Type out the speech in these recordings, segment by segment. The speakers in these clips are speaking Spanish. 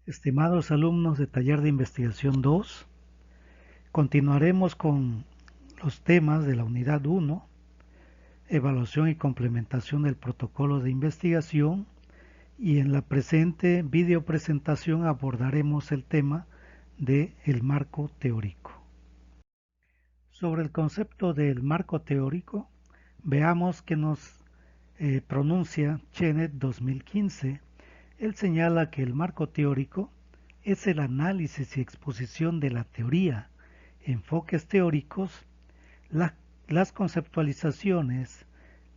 Estimados alumnos de Taller de Investigación 2, continuaremos con los temas de la Unidad 1, Evaluación y complementación del protocolo de investigación, y en la presente videopresentación abordaremos el tema de el marco teórico. Sobre el concepto del marco teórico, veamos que nos pronuncia Chenet 2015. Él señala que el marco teórico es el análisis y exposición de la teoría, enfoques teóricos, las conceptualizaciones,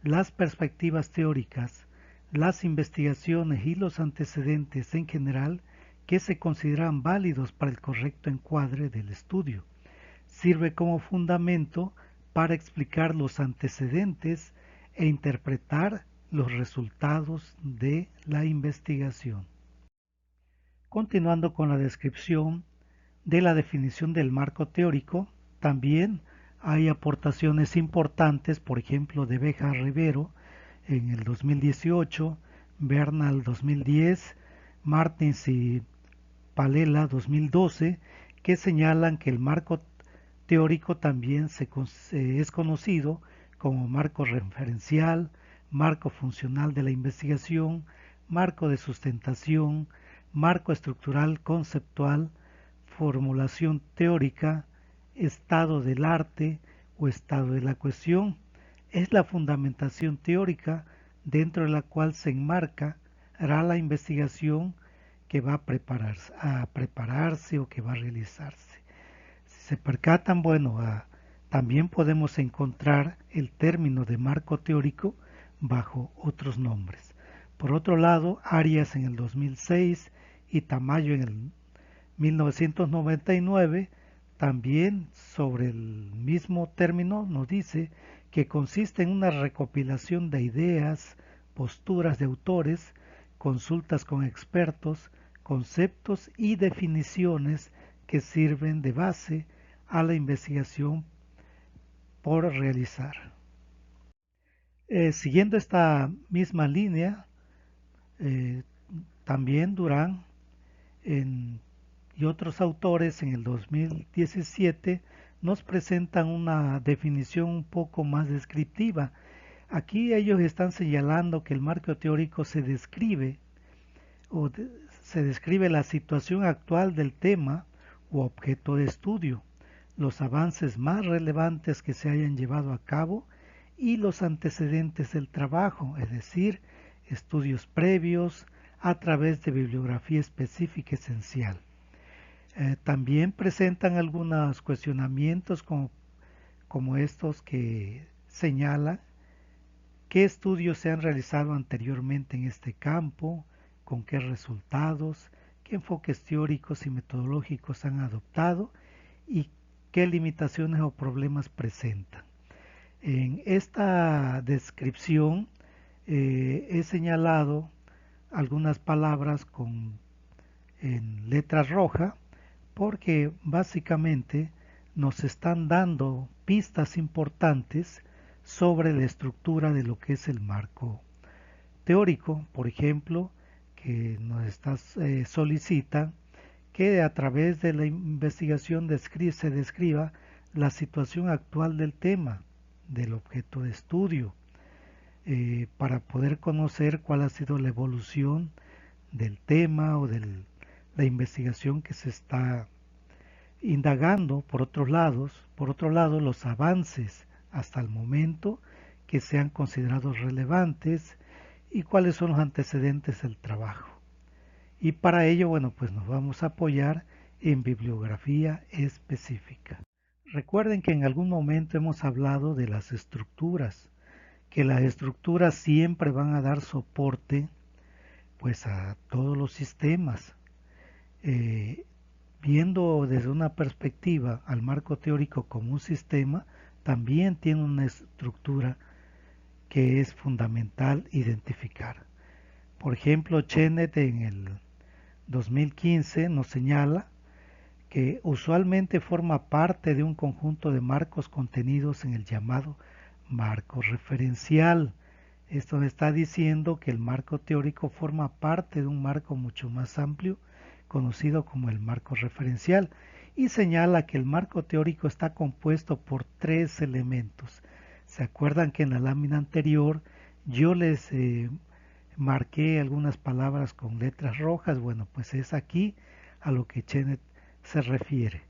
las perspectivas teóricas, las investigaciones y los antecedentes en general que se consideran válidos para el correcto encuadre del estudio. Sirve como fundamento para explicar los antecedentes e interpretar los resultados de la investigación. Continuando con la descripción de la definición del marco teórico, también hay aportaciones importantes, por ejemplo, de Beja Rivero en el 2018, Bernal 2010, Martins y Palela 2012, que señalan que el marco teórico también es conocido como marco referencial, marco funcional de la investigación, marco de sustentación, marco estructural conceptual, formulación teórica, estado del arte o estado de la cuestión. Es la fundamentación teórica dentro de la cual se enmarcará la investigación que va a prepararse o que va a realizarse. Si se percatan, bueno, también podemos encontrar el término de marco teórico bajo otros nombres. Por otro lado, Arias en el 2006 y Tamayo en el 1999, también sobre el mismo término nos dice que consiste en una recopilación de ideas, posturas de autores, consultas con expertos, conceptos y definiciones que sirven de base a la investigación por realizar. Siguiendo esta misma línea, eh, también Durán y otros autores en el 2017 nos presentan una definición un poco más descriptiva. Aquí ellos están señalando que el marco teórico se describe se describe la situación actual del tema u objeto de estudio, los avances más relevantes que se hayan llevado a cabo y los antecedentes del trabajo, es decir, estudios previos a través de bibliografía específica esencial. También presentan algunos cuestionamientos como estos que señalan qué estudios se han realizado anteriormente en este campo, con qué resultados, qué enfoques teóricos y metodológicos han adoptado y qué limitaciones o problemas presentan. En esta descripción he señalado algunas palabras en letra roja porque básicamente nos están dando pistas importantes sobre la estructura de lo que es el marco teórico. Por ejemplo, que solicita que a través de la investigación se describa la situación actual del tema, del objeto de estudio, para poder conocer cuál ha sido la evolución del tema o de la investigación que se está indagando. Por otro lado, los avances hasta el momento que sean considerados relevantes y cuáles son los antecedentes del trabajo. Y para ello, bueno, pues nos vamos a apoyar en bibliografía específica. Recuerden que en algún momento hemos hablado de las estructuras, que las estructuras siempre van a dar soporte pues a todos los sistemas. Viendo desde una perspectiva al marco teórico como un sistema, también tiene una estructura que es fundamental identificar. Por ejemplo, Chenet en el 2015 nos señala que usualmente forma parte de un conjunto de marcos contenidos en el llamado marco referencial. Esto está diciendo que el marco teórico forma parte de un marco mucho más amplio conocido como el marco referencial, y señala que el marco teórico está compuesto por tres elementos. ¿Se acuerdan que en la lámina anterior yo les marqué algunas palabras con letras rojas? Bueno, pues es aquí a lo que Chenet se refiere,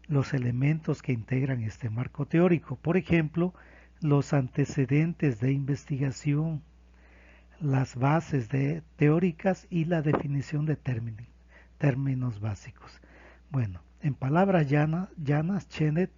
los elementos que integran este marco teórico. Por ejemplo, los antecedentes de investigación, las bases teóricas y la definición de términos básicos. Bueno, en palabras llanas, Chenet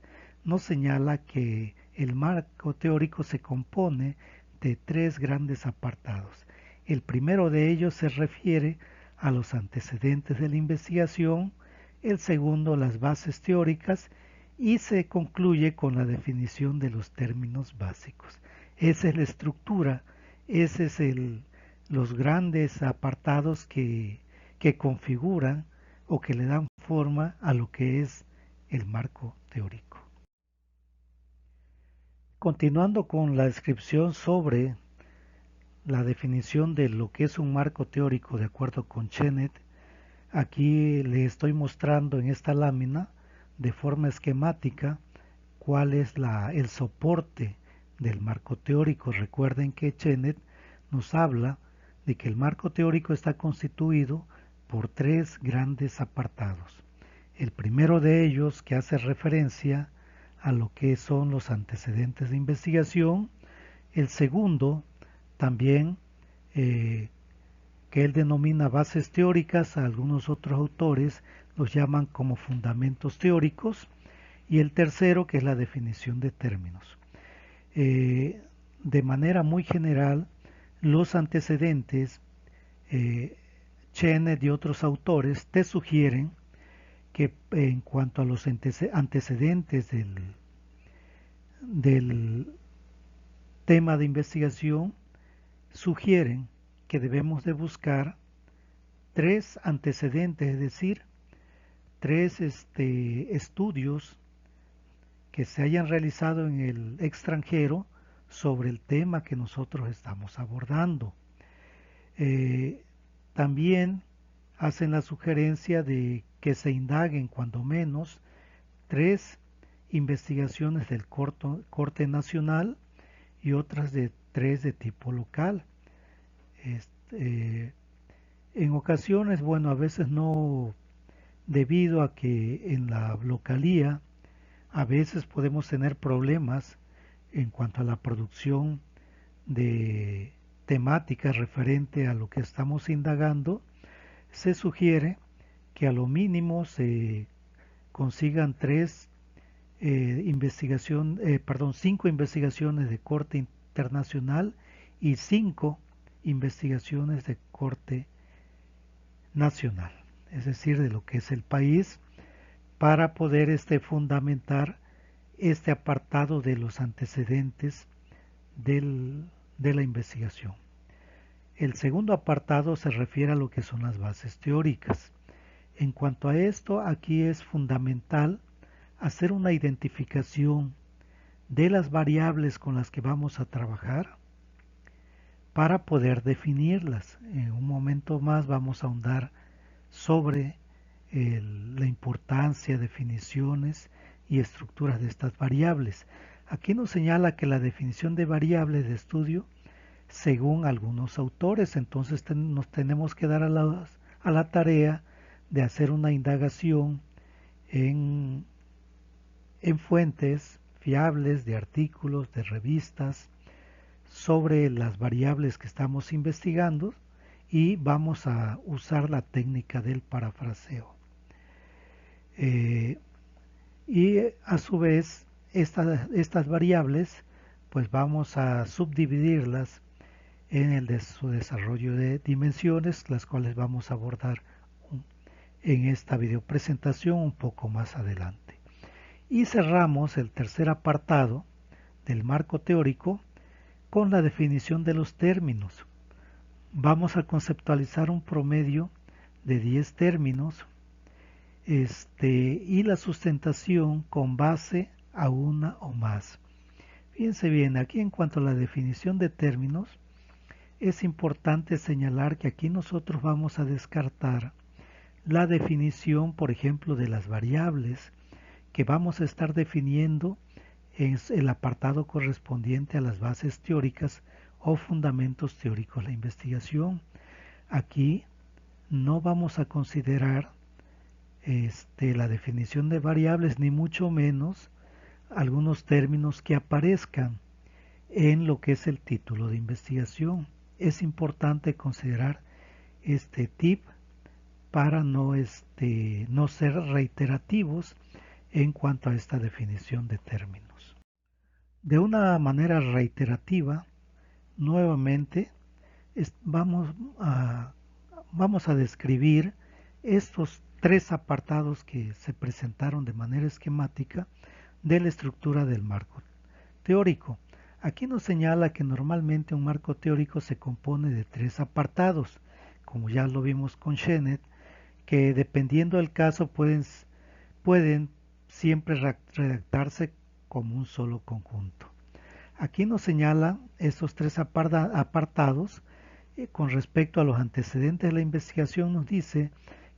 nos señala que el marco teórico se compone de tres grandes apartados. El primero de ellos se refiere a los antecedentes de la investigación, el segundo las bases teóricas y se concluye con la definición de los términos básicos. Esa es la estructura, ese es los grandes apartados que configuran o que le dan forma a lo que es el marco teórico. Continuando con la descripción sobre la definición de lo que es un marco teórico de acuerdo con Chenet, aquí le estoy mostrando en esta lámina de forma esquemática cuál es el soporte del marco teórico. Recuerden que Chenet nos habla de que el marco teórico está constituido por tres grandes apartados. El primero de ellos, que hace referencia a lo que son los antecedentes de investigación. El segundo, también, que él denomina bases teóricas, a algunos otros autores los llaman como fundamentos teóricos. Y el tercero, que es la definición de términos. De manera muy general, los antecedentes, Chenet y otros autores te sugieren que en cuanto a los antecedentes del tema de investigación, sugieren que debemos de buscar tres antecedentes, es decir, tres estudios que se hayan realizado en el extranjero sobre el tema que nosotros estamos abordando. También hacen la sugerencia de que se indaguen cuando menos tres investigaciones del corte nacional y otras de tres de tipo local. En ocasiones, bueno, a veces no, debido a que en la localía a veces podemos tener problemas en cuanto a la producción de temáticas referente a lo que estamos indagando, se sugiere que a lo mínimo se consigan cinco investigaciones de corte internacional y 5 investigaciones de corte nacional, es decir, de lo que es el país, para poder fundamentar este apartado de los antecedentes de la investigación. El segundo apartado se refiere a lo que son las bases teóricas. En cuanto a esto, aquí es fundamental hacer una identificación de las variables con las que vamos a trabajar para poder definirlas. En un momento más vamos a ahondar sobre la importancia, definiciones y estructuras de estas variables. Aquí nos señala que la definición de variables de estudio, según algunos autores, entonces nos tenemos que dar a la tarea de hacer una indagación en fuentes fiables de artículos, de revistas, sobre las variables que estamos investigando, y vamos a usar la técnica del parafraseo. Y a su vez estas variables pues vamos a subdividirlas en su desarrollo de dimensiones, las cuales vamos a abordar en esta video presentación un poco más adelante. Y cerramos el tercer apartado del marco teórico con la definición de los términos. Vamos a conceptualizar un promedio de 10 términos y la sustentación con base a una o más. Fíjense bien, aquí en cuanto a la definición de términos, es importante señalar que aquí nosotros vamos a descartar la definición, por ejemplo, de las variables que vamos a estar definiendo en el apartado correspondiente a las bases teóricas o fundamentos teóricos de la investigación. Aquí no vamos a considerar la definición de variables, ni mucho menos algunos términos que aparezcan en lo que es el título de investigación. Es importante considerar este tip para no ser reiterativos en cuanto a esta definición de términos. De una manera reiterativa, nuevamente vamos a describir estos tres apartados que se presentaron de manera esquemática de la estructura del marco teórico. Aquí nos señala que normalmente un marco teórico se compone de tres apartados, como ya lo vimos con Chenet, que dependiendo del caso pueden siempre redactarse como un solo conjunto. Aquí nos señala estos tres apartados. Con respecto a los antecedentes de la investigación, nos dice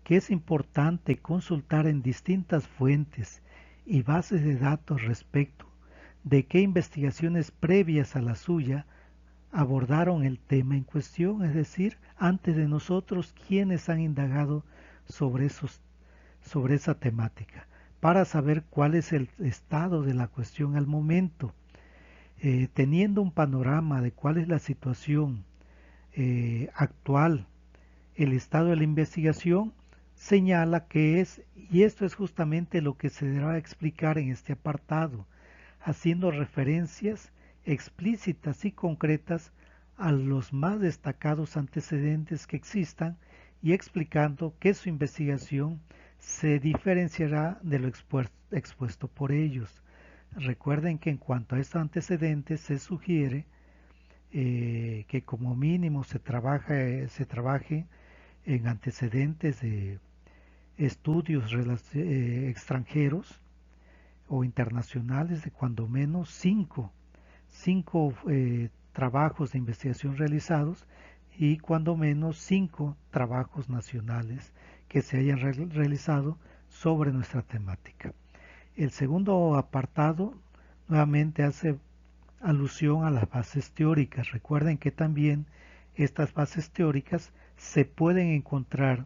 que es importante consultar en distintas fuentes y bases de datos respecto de qué investigaciones previas a la suya abordaron el tema en cuestión, es decir, antes de nosotros, quienes han indagado sobre esa temática, para saber cuál es el estado de la cuestión al momento. Teniendo un panorama de cuál es la situación actual, el estado de la investigación, señala que es, y esto es justamente lo que se deberá explicar en este apartado, haciendo referencias explícitas y concretas a los más destacados antecedentes que existan y explicando que su investigación se diferenciará de lo expuesto por ellos. Recuerden que en cuanto a estos antecedentes se sugiere que como mínimo se trabaje en antecedentes de estudios extranjeros o internacionales de cuando menos cinco trabajos de investigación realizados y cuando menos 5 trabajos nacionales que se hayan realizado sobre nuestra temática. El segundo apartado nuevamente hace alusión a las bases teóricas. Recuerden que también estas bases teóricas se pueden encontrar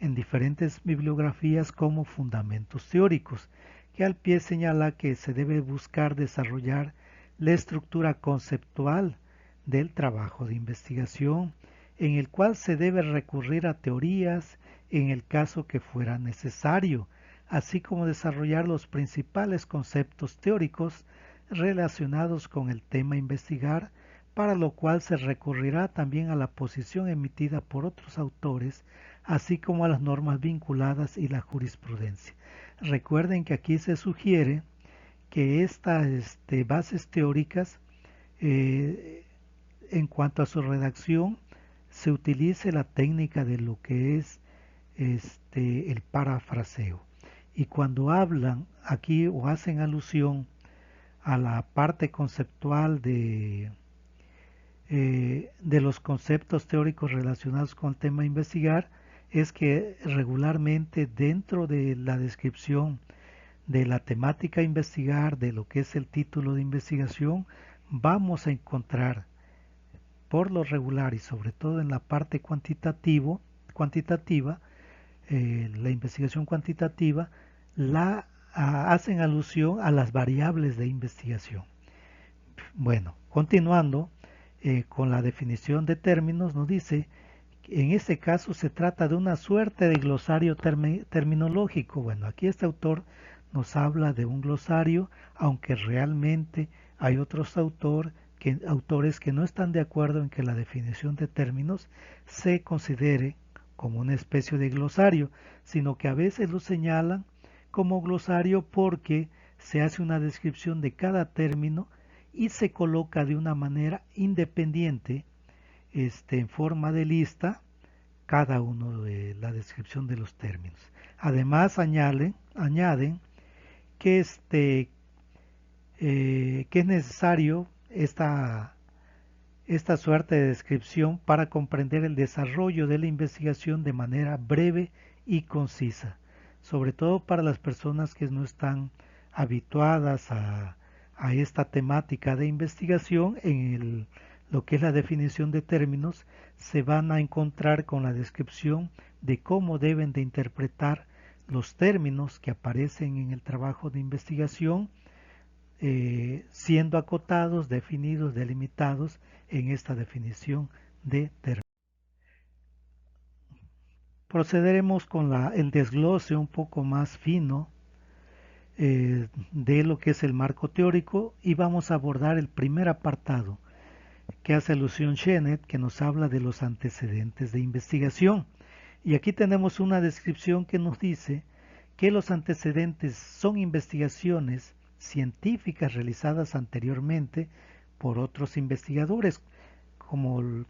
en diferentes bibliografías como fundamentos teóricos, que al pie señala que se debe buscar desarrollar la estructura conceptual del trabajo de investigación, en el cual se debe recurrir a teorías en el caso que fuera necesario, así como desarrollar los principales conceptos teóricos relacionados con el tema a investigar, para lo cual se recurrirá también a la posición emitida por otros autores, así como a las normas vinculadas y la jurisprudencia. Recuerden que aquí se sugiere que estas bases teóricas, en cuanto a su redacción, se utilice la técnica de lo que es el parafraseo. Y cuando hablan aquí o hacen alusión a la parte conceptual de los conceptos teóricos relacionados con el tema a investigar, es que regularmente dentro de la descripción de la temática a investigar, de lo que es el título de investigación, vamos a encontrar por lo regular y sobre todo en la parte cuantitativa, la investigación cuantitativa, hacen alusión a las variables de investigación. Bueno, continuando con la definición de términos, nos dice que en este caso se trata de una suerte de glosario terminológico. Bueno, aquí este autor nos habla de un glosario, aunque realmente hay otros autores que no están de acuerdo en que la definición de términos se considere como una especie de glosario, sino que a veces lo señalan como glosario porque se hace una descripción de cada término y se coloca de una manera independiente, en forma de lista, cada uno de la descripción de los términos. Además añaden que que es necesario esta suerte de descripción para comprender el desarrollo de la investigación de manera breve y concisa, sobre todo para las personas que no están habituadas a esta temática de investigación. Lo que es la definición de términos, se van a encontrar con la descripción de cómo deben de interpretar los términos que aparecen en el trabajo de investigación, siendo acotados, definidos, delimitados en esta definición de términos. Procederemos con el desglose un poco más fino de lo que es el marco teórico, y vamos a abordar el primer apartado que hace alusión Chenet, que nos habla de los antecedentes de investigación. Y aquí tenemos una descripción que nos dice que los antecedentes son investigaciones científicas realizadas anteriormente por otros investigadores, como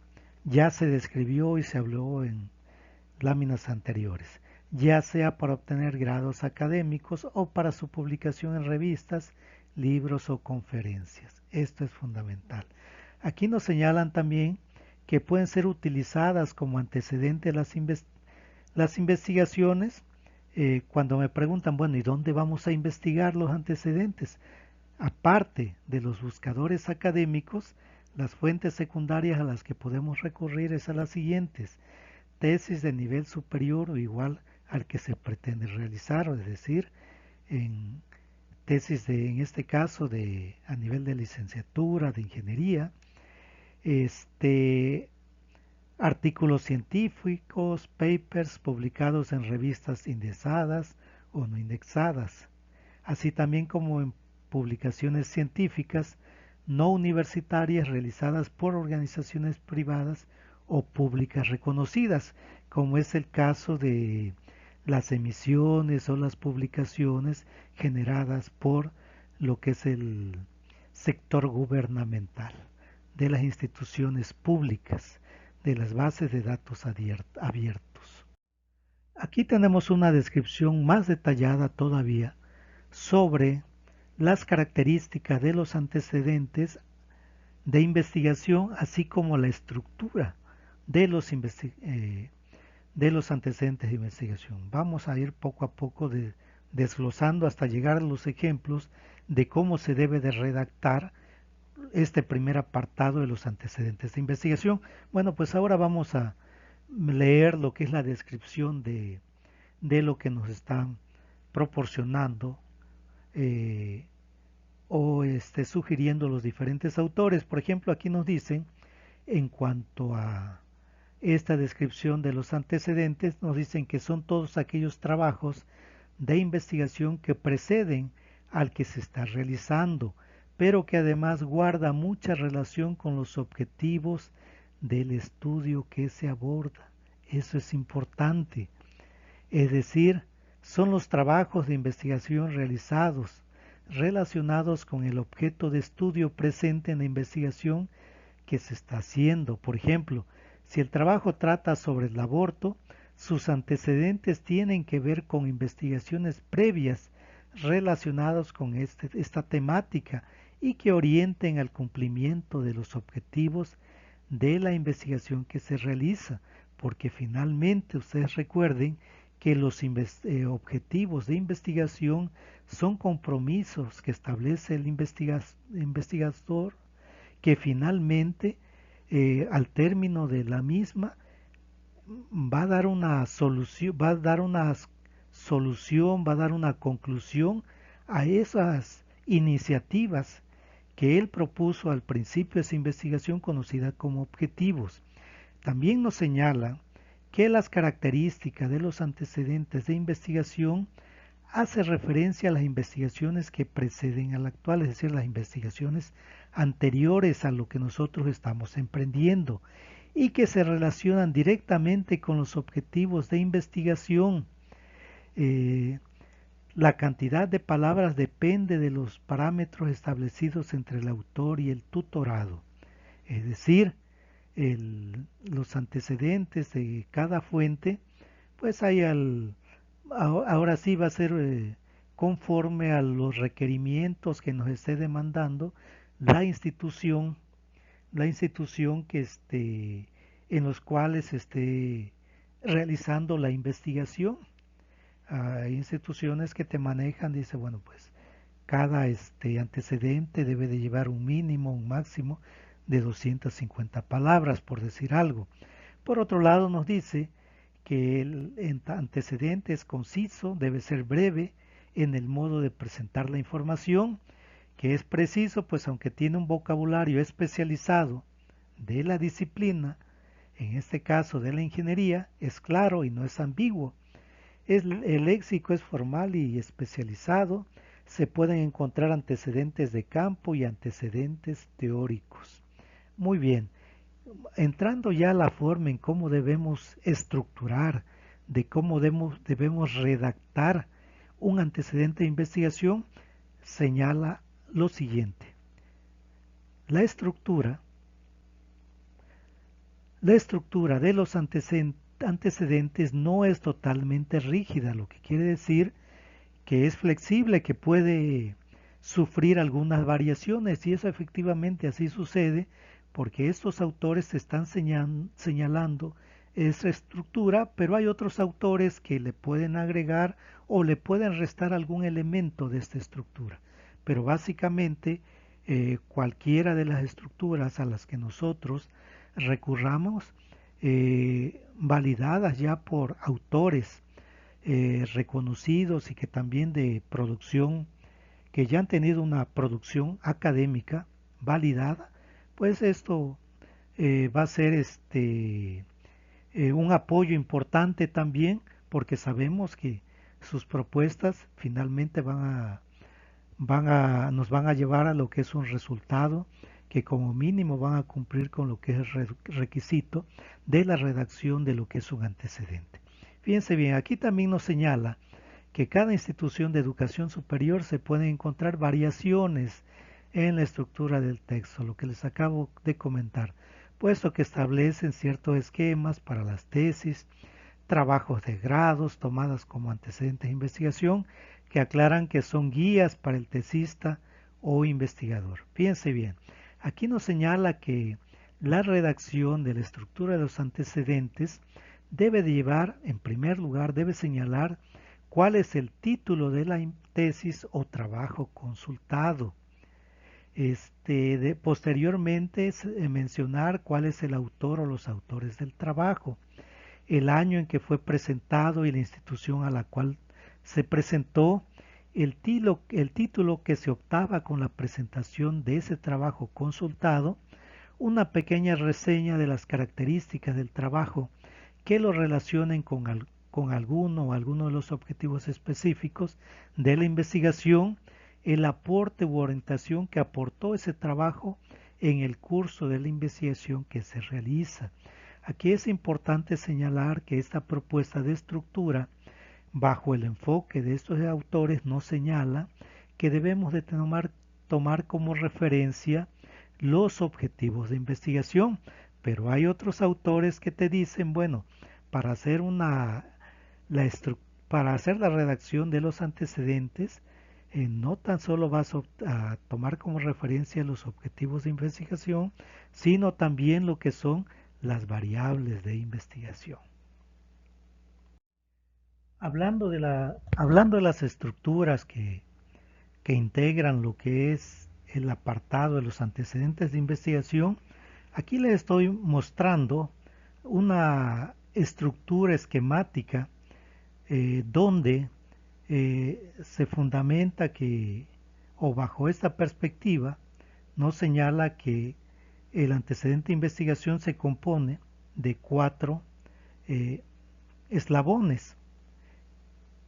ya se describió y se habló en láminas anteriores, ya sea para obtener grados académicos o para su publicación en revistas, libros o conferencias. Esto es fundamental. Aquí nos señalan también que pueden ser utilizadas como antecedente las investigaciones. Cuando me preguntan, bueno, ¿y dónde vamos a investigar los antecedentes? Aparte de los buscadores académicos, las fuentes secundarias a las que podemos recurrir es a las siguientes: tesis de nivel superior o igual al que se pretende realizar, es decir, en tesis en este caso a nivel de licenciatura, de ingeniería, artículos científicos, papers publicados en revistas indexadas o no indexadas, así también como en publicaciones científicas no universitarias realizadas por organizaciones privadas o públicas reconocidas, como es el caso de las emisiones o las publicaciones generadas por lo que es el sector gubernamental, de las instituciones públicas, de las bases de datos abiertos. Aquí tenemos una descripción más detallada todavía sobre las características de los antecedentes de investigación, así como la estructura de los antecedentes de investigación. Vamos a ir poco a poco desglosando hasta llegar a los ejemplos de cómo se debe de redactar este primer apartado de los antecedentes de investigación. Bueno, pues ahora vamos a leer lo que es la descripción de lo que nos están proporcionando o sugiriendo los diferentes autores. Por ejemplo, aquí nos dicen, en cuanto a esta descripción de los antecedentes, nos dicen que son todos aquellos trabajos de investigación que preceden al que se está realizando, pero que además guarda mucha relación con los objetivos del estudio que se aborda. Eso es importante. Es decir, son los trabajos de investigación realizados relacionados con el objeto de estudio presente en la investigación que se está haciendo. Por ejemplo, si el trabajo trata sobre el aborto, sus antecedentes tienen que ver con investigaciones previas relacionadas con esta temática y que orienten al cumplimiento de los objetivos de la investigación que se realiza, porque finalmente ustedes recuerden que los objetivos de investigación son compromisos que establece el investigador, que finalmente al término de la misma va a dar una solución, va a dar una solución, va a dar una conclusión a esas iniciativas que él propuso al principio de esa investigación, conocida como objetivos. También nos señala que las características de los antecedentes de investigación hace referencia a las investigaciones que preceden a la actual, es decir, las investigaciones anteriores a lo que nosotros estamos emprendiendo y que se relacionan directamente con los objetivos de investigación. La cantidad de palabras depende de los parámetros establecidos entre el autor y el tutorado, es decir, los antecedentes de cada fuente, pues ahora sí va a ser conforme a los requerimientos que nos esté demandando la institución la institución que esté, en los cuales esté realizando la investigación. Hay instituciones que te manejan, dice, bueno, pues cada antecedente debe de llevar un mínimo, un máximo de 250 palabras, por decir algo. Por otro lado, nos dice que el antecedente es conciso, debe ser breve en el modo de presentar la información, que es preciso, pues aunque tiene un vocabulario especializado de la disciplina, en este caso de la ingeniería, es claro y no es ambiguo. El léxico es formal y especializado, se pueden encontrar antecedentes de campo y antecedentes teóricos. Muy bien, entrando ya a la forma en cómo debemos estructurar, de cómo debemos redactar un antecedente de investigación, señala lo siguiente. La estructura, la estructura de los antecedentes no es totalmente rígida, lo que quiere decir que es flexible, que puede sufrir algunas variaciones, y eso efectivamente así sucede porque estos autores están señalando esa estructura, pero hay otros autores que le pueden agregar o le pueden restar algún elemento de esta estructura. Pero básicamente cualquiera de las estructuras a las que nosotros recurramos, validadas ya por autores reconocidos y que también de producción, que ya han tenido una producción académica validada, pues esto va a ser un apoyo importante también, porque sabemos que sus propuestas finalmente nos van a llevar a lo que es un resultado que como mínimo van a cumplir con lo que es el requisito de la redacción de lo que es un antecedente. Fíjense bien, aquí también nos señala que cada institución de educación superior se pueden encontrar variaciones en la estructura del texto, lo que les acabo de comentar, puesto que establecen ciertos esquemas para las tesis, trabajos de grados tomadas como antecedentes de investigación que aclaran que son guías para el tesista o investigador. Fíjense bien, aquí nos señala que la redacción de la estructura de los antecedentes debe de llevar, en primer lugar, debe señalar cuál es el título de la tesis o trabajo consultado. Posteriormente mencionar cuál es el autor o los autores del trabajo, el año en que fue presentado y la institución a la cual se presentó, el título que se optaba con la presentación de ese trabajo consultado, una pequeña reseña de las características del trabajo que lo relacionen con alguno o alguno de los objetivos específicos de la investigación, el aporte u orientación que aportó ese trabajo en el curso de la investigación que se realiza. Aquí es importante señalar que esta propuesta de estructura, bajo el enfoque de estos autores, nos señala que debemos de tomar como referencia los objetivos de investigación, pero hay otros autores que te dicen, bueno, para hacer para hacer la redacción de los antecedentes, no tan solo vas a tomar como referencia los objetivos de investigación, sino también lo que son las variables de investigación. Hablando de las estructuras que integran lo que es el apartado de los antecedentes de investigación, aquí les estoy mostrando una estructura esquemática donde se fundamenta que, o bajo esta perspectiva, nos señala que el antecedente de investigación se compone de 4 eslabones.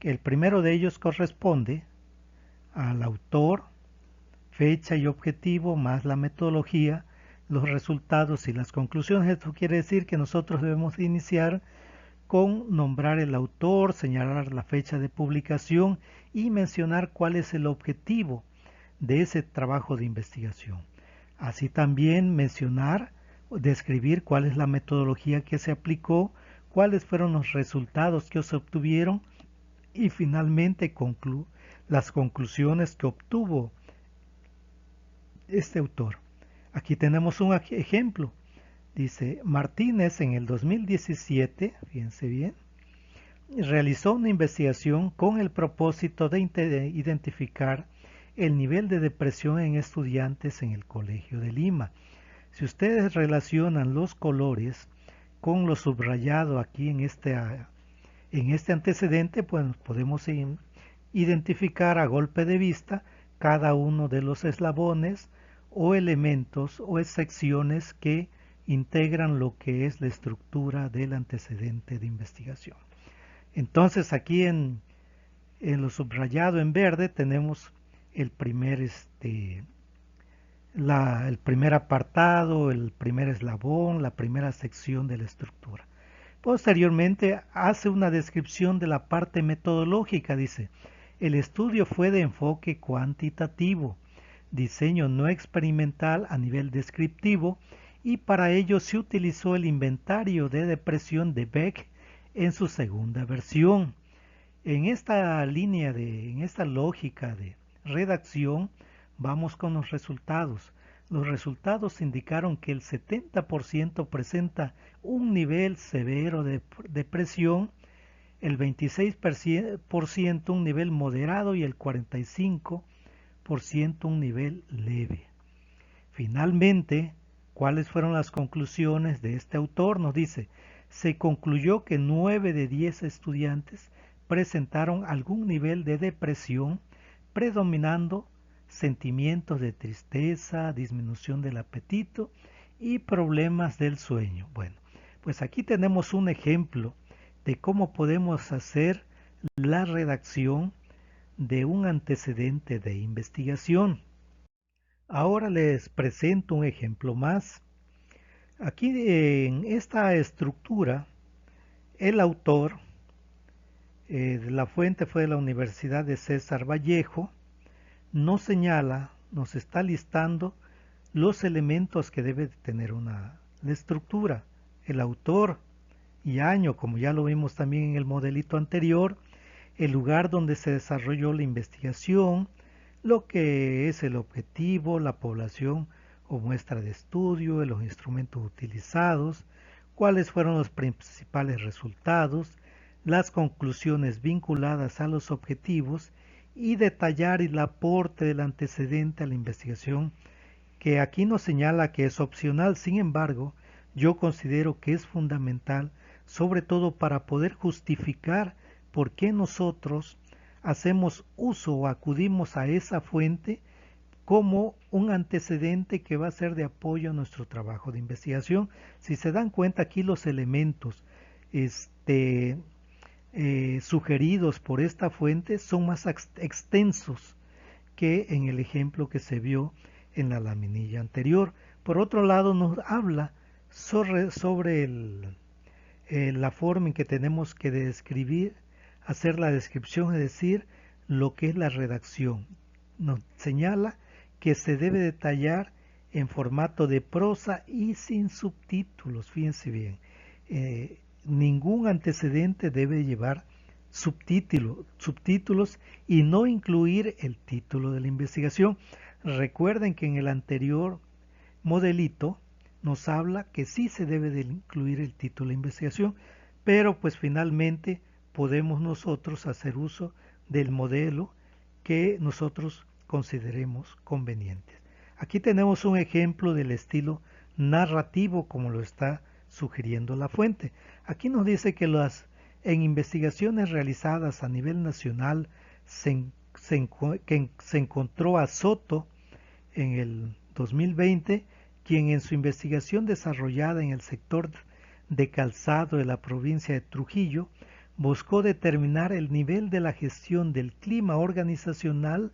El primero de ellos corresponde al autor, fecha y objetivo, más la metodología, los resultados y las conclusiones. Esto quiere decir que nosotros debemos iniciar con nombrar el autor, señalar la fecha de publicación y mencionar cuál es el objetivo de ese trabajo de investigación. Así también mencionar, describir cuál es la metodología que se aplicó, cuáles fueron los resultados que se obtuvieron y finalmente las conclusiones que obtuvo este autor. Aquí tenemos un ejemplo. Dice, Martínez en el 2017, fíjense bien, realizó una investigación con el propósito de identificar el nivel de depresión en estudiantes en el Colegio de Lima. Si ustedes relacionan los colores con lo subrayado aquí en este antecedente, pues podemos identificar a golpe de vista cada uno de los eslabones o elementos o secciones que integran lo que es la estructura del antecedente de investigación. Entonces aquí en lo subrayado en verde tenemos el primer, el primer apartado, el primer eslabón, la primera sección de la estructura. Posteriormente hace una descripción de la parte metodológica, dice, el estudio fue de enfoque cuantitativo, diseño no experimental a nivel descriptivo, y para ello se utilizó el inventario de depresión de Beck en su segunda versión. En esta en esta lógica de redacción, vamos con los resultados. Los resultados indicaron que el 70% presenta un nivel severo de depresión, el 26% un nivel moderado y el 45% un nivel leve. Finalmente, ¿cuáles fueron las conclusiones de este autor? Nos dice, se concluyó que 9 de 10 estudiantes presentaron algún nivel de depresión, predominando sentimientos de tristeza, disminución del apetito y problemas del sueño. Bueno, pues aquí tenemos un ejemplo de cómo podemos hacer la redacción de un antecedente de investigación. Ahora les presento un ejemplo más. Aquí en esta estructura, el autor la fuente fue de la Universidad de César Vallejo, nos señala, nos está listando los elementos que debe tener la estructura, el autor y año, como ya lo vimos también en el modelito anterior, el lugar donde se desarrolló la investigación, lo que es el objetivo, la población o muestra de estudio, los instrumentos utilizados, cuáles fueron los principales resultados, las conclusiones vinculadas a los objetivos y detallar el aporte del antecedente a la investigación, que aquí nos señala que es opcional. Sin embargo, yo considero que es fundamental, sobre todo para poder justificar por qué nosotros hacemos uso o acudimos a esa fuente como un antecedente que va a ser de apoyo a nuestro trabajo de investigación. Si se dan cuenta aquí los elementos sugeridos por esta fuente son más extensos que en el ejemplo que se vio en la laminilla anterior. Por otro lado, nos habla sobre la forma en que tenemos que describir, hacer la descripción, es decir, lo que es la redacción. Nos señala que se debe detallar en formato de prosa y sin subtítulos. Fíjense bien, ningún antecedente debe llevar subtítulos y no incluir el título de la investigación. Recuerden que en el anterior modelito nos habla que sí se debe de incluir el título de investigación, pero pues finalmente podemos nosotros hacer uso del modelo que nosotros consideremos convenientes. Aquí tenemos un ejemplo del estilo narrativo como lo está sugiriendo la fuente. Aquí nos dice que en investigaciones realizadas a nivel nacional se encontró a Soto en el 2020, quien en su investigación desarrollada en el sector de calzado de la provincia de Trujillo buscó determinar el nivel de la gestión del clima organizacional.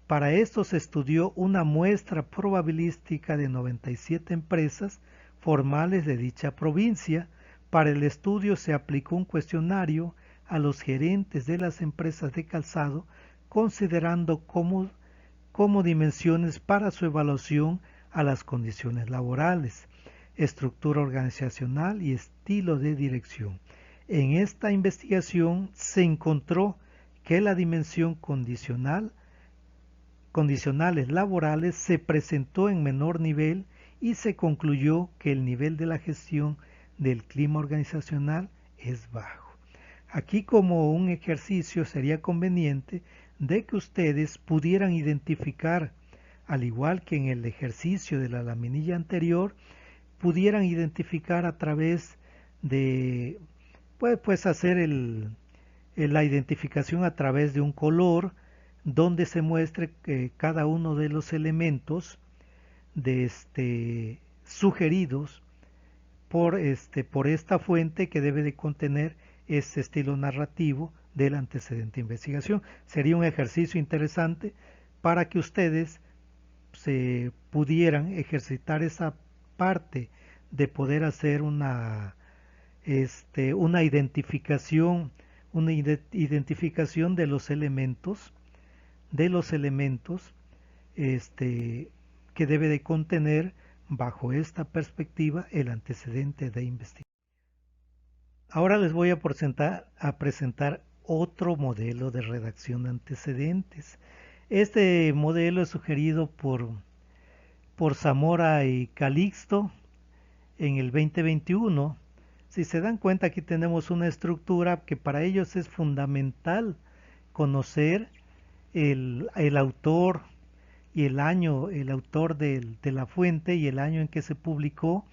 Para esto se estudió una muestra probabilística de 97 empresas formales de dicha provincia. Para el estudio se aplicó un cuestionario a los gerentes de las empresas de calzado, considerando como dimensiones para su evaluación a las condiciones laborales, estructura organizacional y estilo de dirección. En esta investigación se encontró que la dimensión condicional condicionales laborales se presentó en menor nivel y se concluyó que el nivel de la gestión del clima organizacional es bajo. Aquí, como un ejercicio, sería conveniente de que ustedes pudieran identificar, al igual que en el ejercicio de la laminilla anterior, pudieran identificar a través de, pues hacer la identificación a través de un color donde se muestre cada uno de los elementos sugeridos por esta fuente, que debe de contener este estilo narrativo del antecedente de investigación. Sería un ejercicio interesante para que ustedes se pudieran ejercitar esa parte de poder hacer una identificación, de los elementos que debe de contener, bajo esta perspectiva, el antecedente de investigación. Ahora les voy a presentar otro modelo de redacción de antecedentes. Este modelo es sugerido por Zamora y Calixto en el 2021. Si se dan cuenta, aquí tenemos una estructura que para ellos es fundamental conocer el autor y el año, el autor de la fuente y el año en que se publicó,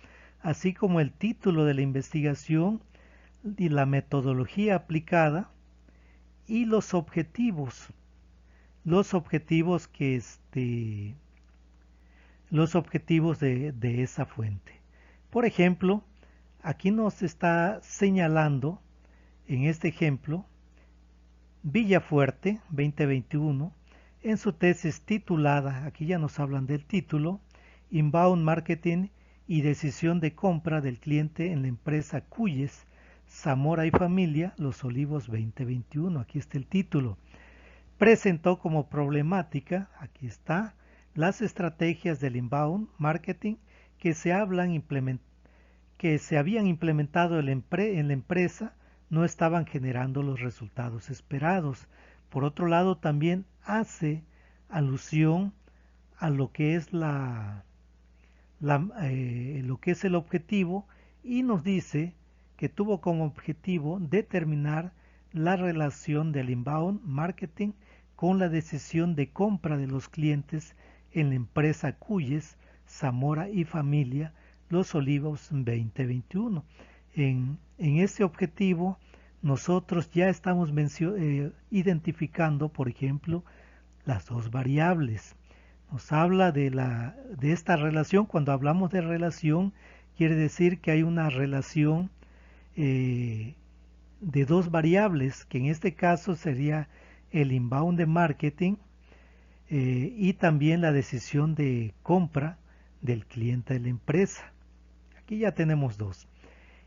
así como el título de la investigación y la metodología aplicada y los objetivos de esa fuente. Por ejemplo, aquí nos está señalando en este ejemplo Villafuerte 2021 en su tesis titulada, aquí ya nos hablan del título, Inbound Marketing y decisión de compra del cliente en la empresa Cuyes, Zamora y Familia, Los Olivos 2021. Aquí está el título. Presentó como problemática, aquí está, las estrategias del inbound marketing que se habían implementado en la empresa no estaban generando los resultados esperados. Por otro lado, también hace alusión a lo que es lo que es el objetivo, y nos dice que tuvo como objetivo determinar la relación del inbound marketing con la decisión de compra de los clientes en la empresa Cuyes, Zamora y Familia, Los Olivos 2021. En ese objetivo nosotros ya estamos identificando, por ejemplo, las dos variables. Nos habla de esta relación. Cuando hablamos de relación, quiere decir que hay una relación de dos variables, que en este caso sería el inbound de marketing y también la decisión de compra del cliente de la empresa. Aquí ya tenemos dos.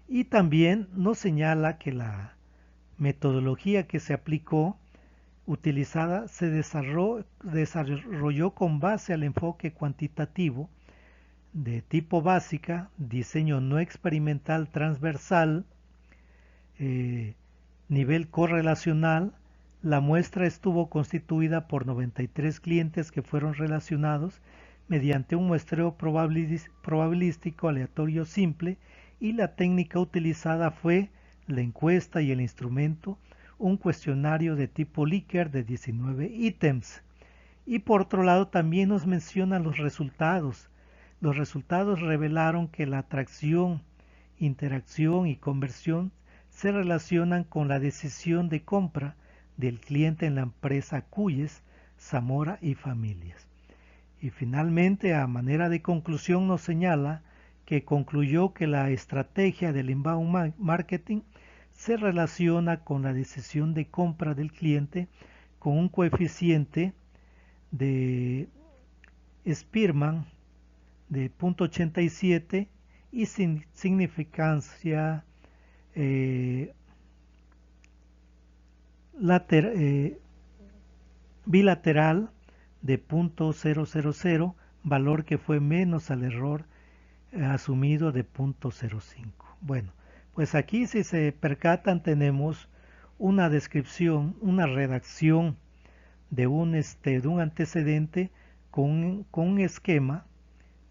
Y también nos señala que la metodología que se aplicó, utilizada, se desarrolló con base al enfoque cuantitativo de tipo básica, diseño no experimental transversal, nivel correlacional. La muestra estuvo constituida por 93 clientes que fueron relacionados mediante un muestreo probabilístico aleatorio simple, y la técnica utilizada fue la encuesta y el instrumento, un cuestionario de tipo Likert de 19 ítems. Y por otro lado también nos menciona los resultados. Los resultados revelaron que la atracción, interacción y conversión se relacionan con la decisión de compra del cliente en la empresa Cuyes, Zamora y Familias. Y finalmente, a manera de conclusión, nos señala que concluyó que la estrategia del inbound marketing se relaciona con la decisión de compra del cliente con un coeficiente de Spearman de 0.87 y significancia bilateral de 0.000, valor que fue menos al error asumido de 0.05. Bueno, pues aquí, si se percatan, tenemos una descripción, una redacción de un antecedente con un esquema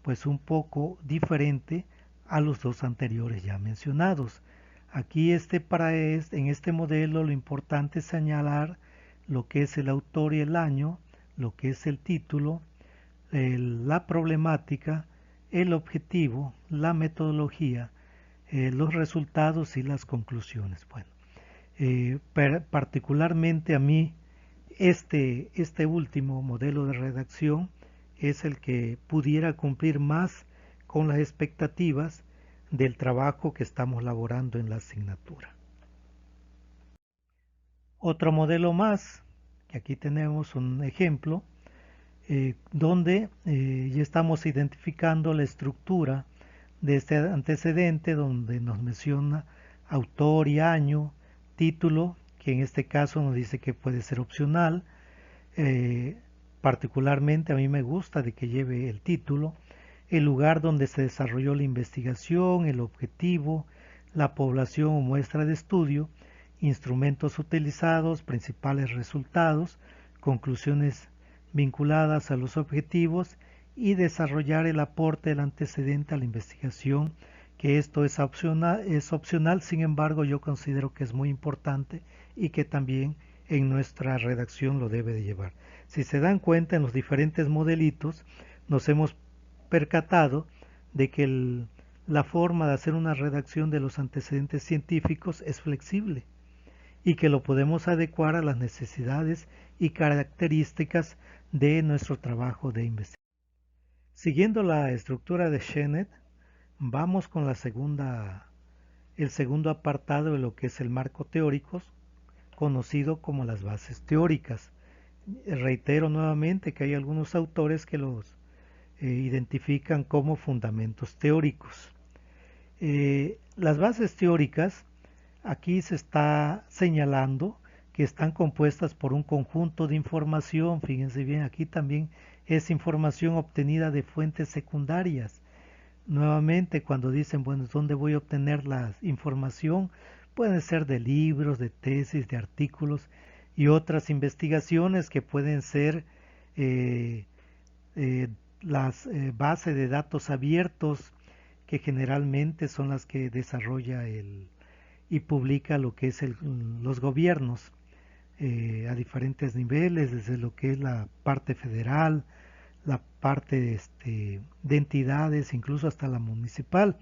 pues un poco diferente a los dos anteriores ya mencionados. Aquí en este modelo lo importante es señalar lo que es el autor y el año, lo que es el título, la problemática, el objetivo, la metodología, los resultados y las conclusiones. Bueno, particularmente a mí este último modelo de redacción es el que pudiera cumplir más con las expectativas del trabajo que estamos laborando en la asignatura. Otro modelo más, que aquí tenemos un ejemplo, donde ya estamos identificando la estructura de este antecedente, donde nos menciona autor y año, título, que en este caso nos dice que puede ser opcional. Particularmente a mí me gusta de que lleve el título, el lugar donde se desarrolló la investigación, el objetivo, la población o muestra de estudio, instrumentos utilizados, principales resultados, conclusiones vinculadas a los objetivos y desarrollar el aporte del antecedente a la investigación, que esto es opcional, sin embargo yo considero que es muy importante y que también en nuestra redacción lo debe de llevar. Si se dan cuenta, en los diferentes modelitos nos hemos percatado de que la forma de hacer una redacción de los antecedentes científicos es flexible y que lo podemos adecuar a las necesidades y características de nuestro trabajo de investigación. Siguiendo la estructura de Shennet, vamos con el segundo apartado de lo que es el marco teórico, conocido como las bases teóricas. Reitero nuevamente que hay algunos autores que los identifican como fundamentos teóricos. Las bases teóricas, aquí se está señalando que están compuestas por un conjunto de información, fíjense bien, aquí también es información obtenida de fuentes secundarias. Nuevamente, cuando dicen, bueno, ¿dónde voy a obtener la información? Pueden ser de libros, de tesis, de artículos y otras investigaciones que pueden ser las bases de datos abiertos, que generalmente son las que desarrolla y publica lo que es los gobiernos a diferentes niveles, desde lo que es la parte federal, la parte de entidades, incluso hasta la municipal,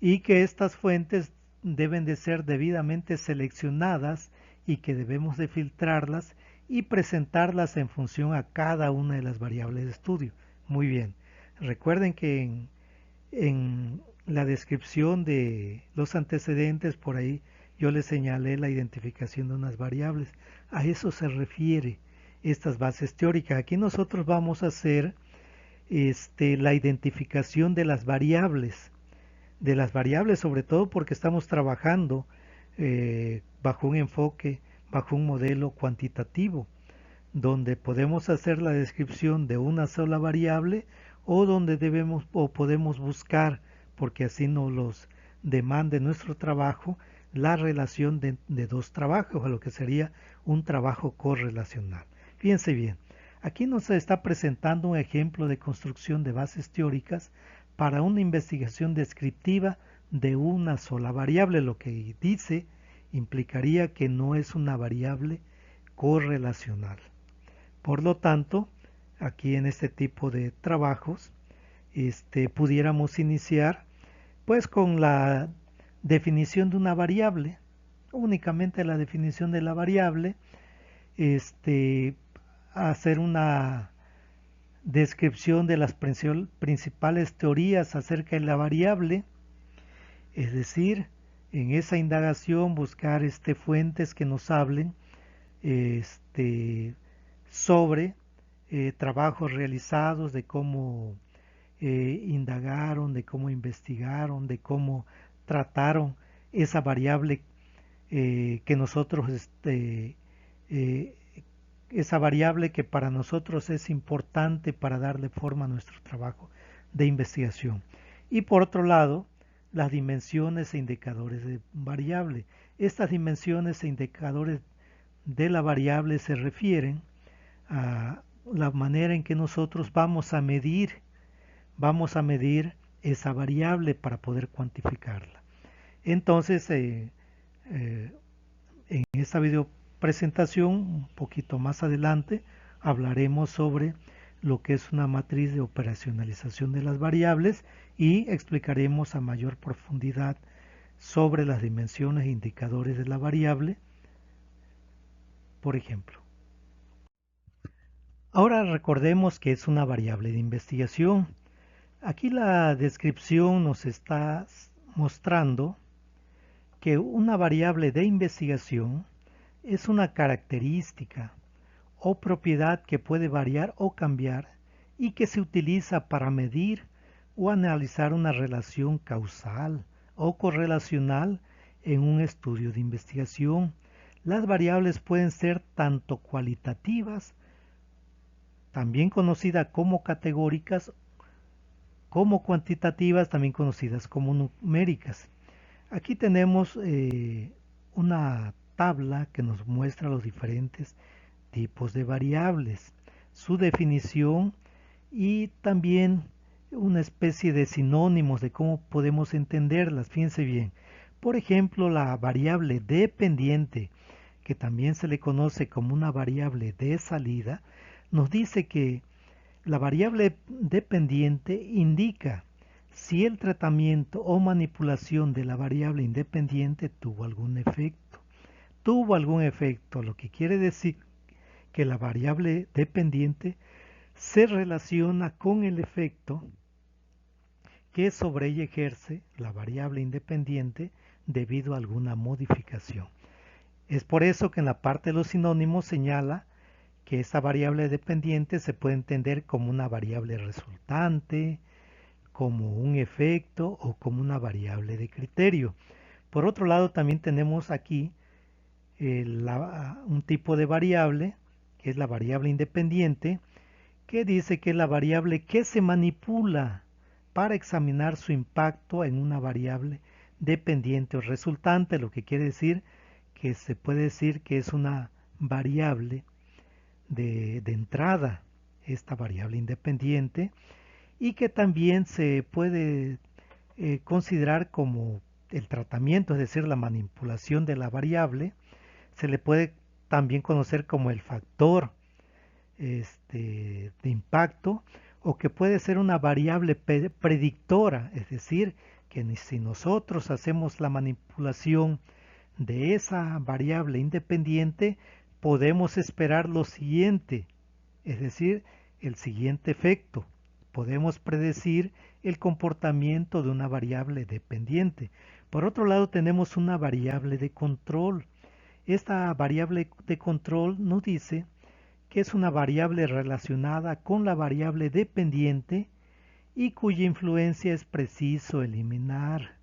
y que estas fuentes deben de ser debidamente seleccionadas y que debemos de filtrarlas y presentarlas en función a cada una de las variables de estudio. Muy bien, recuerden que en la descripción de los antecedentes por ahí yo les señalé la identificación de unas variables. A eso se refiere estas bases teóricas. Aquí nosotros vamos a hacer la identificación de las variables sobre todo porque estamos trabajando bajo un enfoque, bajo un modelo cuantitativo, donde podemos hacer la descripción de una sola variable o donde debemos o podemos buscar, porque así nos los demande nuestro trabajo, la relación de dos trabajos, o lo que sería un trabajo correlacional. Fíjense bien, aquí nos está presentando un ejemplo de construcción de bases teóricas para una investigación descriptiva de una sola variable, lo que dice implicaría que no es una variable correlacional. Por lo tanto, aquí en este tipo de trabajos, pudiéramos iniciar pues con la definición de una variable, únicamente la definición de la variable, hacer una descripción de las principales teorías acerca de la variable, es decir, en esa indagación buscar fuentes que nos hablen sobre trabajos realizados, de cómo indagaron, de cómo investigaron, de cómo trataron esa variable que nosotros esa variable que para nosotros es importante para darle forma a nuestro trabajo de investigación. Y por otro lado, las dimensiones e indicadores de variable. Estas dimensiones e indicadores de la variable se refieren la manera en que nosotros vamos a medir esa variable para poder cuantificarla. Entonces, en esta video presentación, un poquito más adelante, hablaremos sobre lo que es una matriz de operacionalización de las variables y explicaremos a mayor profundidad sobre las dimensiones e indicadores de la variable, por ejemplo. Ahora recordemos que es una variable de investigación. Aquí la descripción nos está mostrando que una variable de investigación es una característica o propiedad que puede variar o cambiar y que se utiliza para medir o analizar una relación causal o correlacional en un estudio de investigación. Las variables pueden ser tanto cualitativas, también conocidas como categóricas, como cuantitativas, también conocidas como numéricas. Aquí tenemos una tabla que nos muestra los diferentes tipos de variables, su definición y también una especie de sinónimos de cómo podemos entenderlas. Fíjense bien, por ejemplo, la variable dependiente, que también se le conoce como una variable de salida, nos dice que la variable dependiente indica si el tratamiento o manipulación de la variable independiente tuvo algún efecto. Tuvo algún efecto, lo que quiere decir que la variable dependiente se relaciona con el efecto que sobre ella ejerce la variable independiente debido a alguna modificación. Es por eso que en la parte de los sinónimos señala que esta variable dependiente se puede entender como una variable resultante, como un efecto o como una variable de criterio. Por otro lado, también tenemos aquí un tipo de variable, que es la variable independiente, que dice que es la variable que se manipula para examinar su impacto en una variable dependiente o resultante, lo que quiere decir que se puede decir que es una variable de entrada, esta variable independiente, y que también se puede considerar como el tratamiento, es decir, la manipulación de la variable. Se le puede también conocer como el factor de impacto, o que puede ser una variable predictora, es decir, que si nosotros hacemos la manipulación de esa variable independiente, podemos esperar lo siguiente, es decir, el siguiente efecto. Podemos predecir el comportamiento de una variable dependiente. Por otro lado, tenemos una variable de control. Esta variable de control nos dice que es una variable relacionada con la variable dependiente y cuya influencia es preciso eliminar.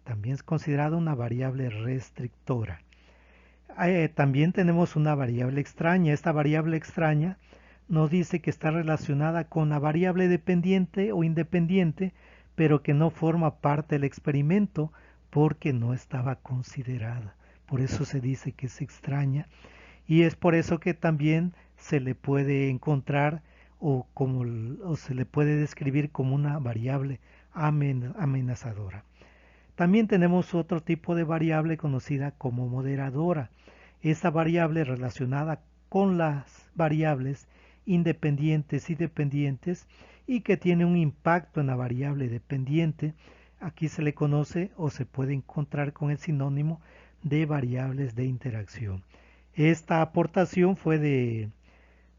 También es considerada una variable restrictora. También tenemos una variable extraña. Esta variable extraña nos dice que está relacionada con la variable dependiente o independiente, pero que no forma parte del experimento porque no estaba considerada. Por eso se dice que es extraña, y es por eso que también se le puede encontrar o se le puede describir como una variable amenazadora. También tenemos otro tipo de variable conocida como moderadora. Esta variable relacionada con las variables independientes y dependientes y que tiene un impacto en la variable dependiente. Aquí se le conoce o se puede encontrar con el sinónimo de variables de interacción. Esta aportación fue de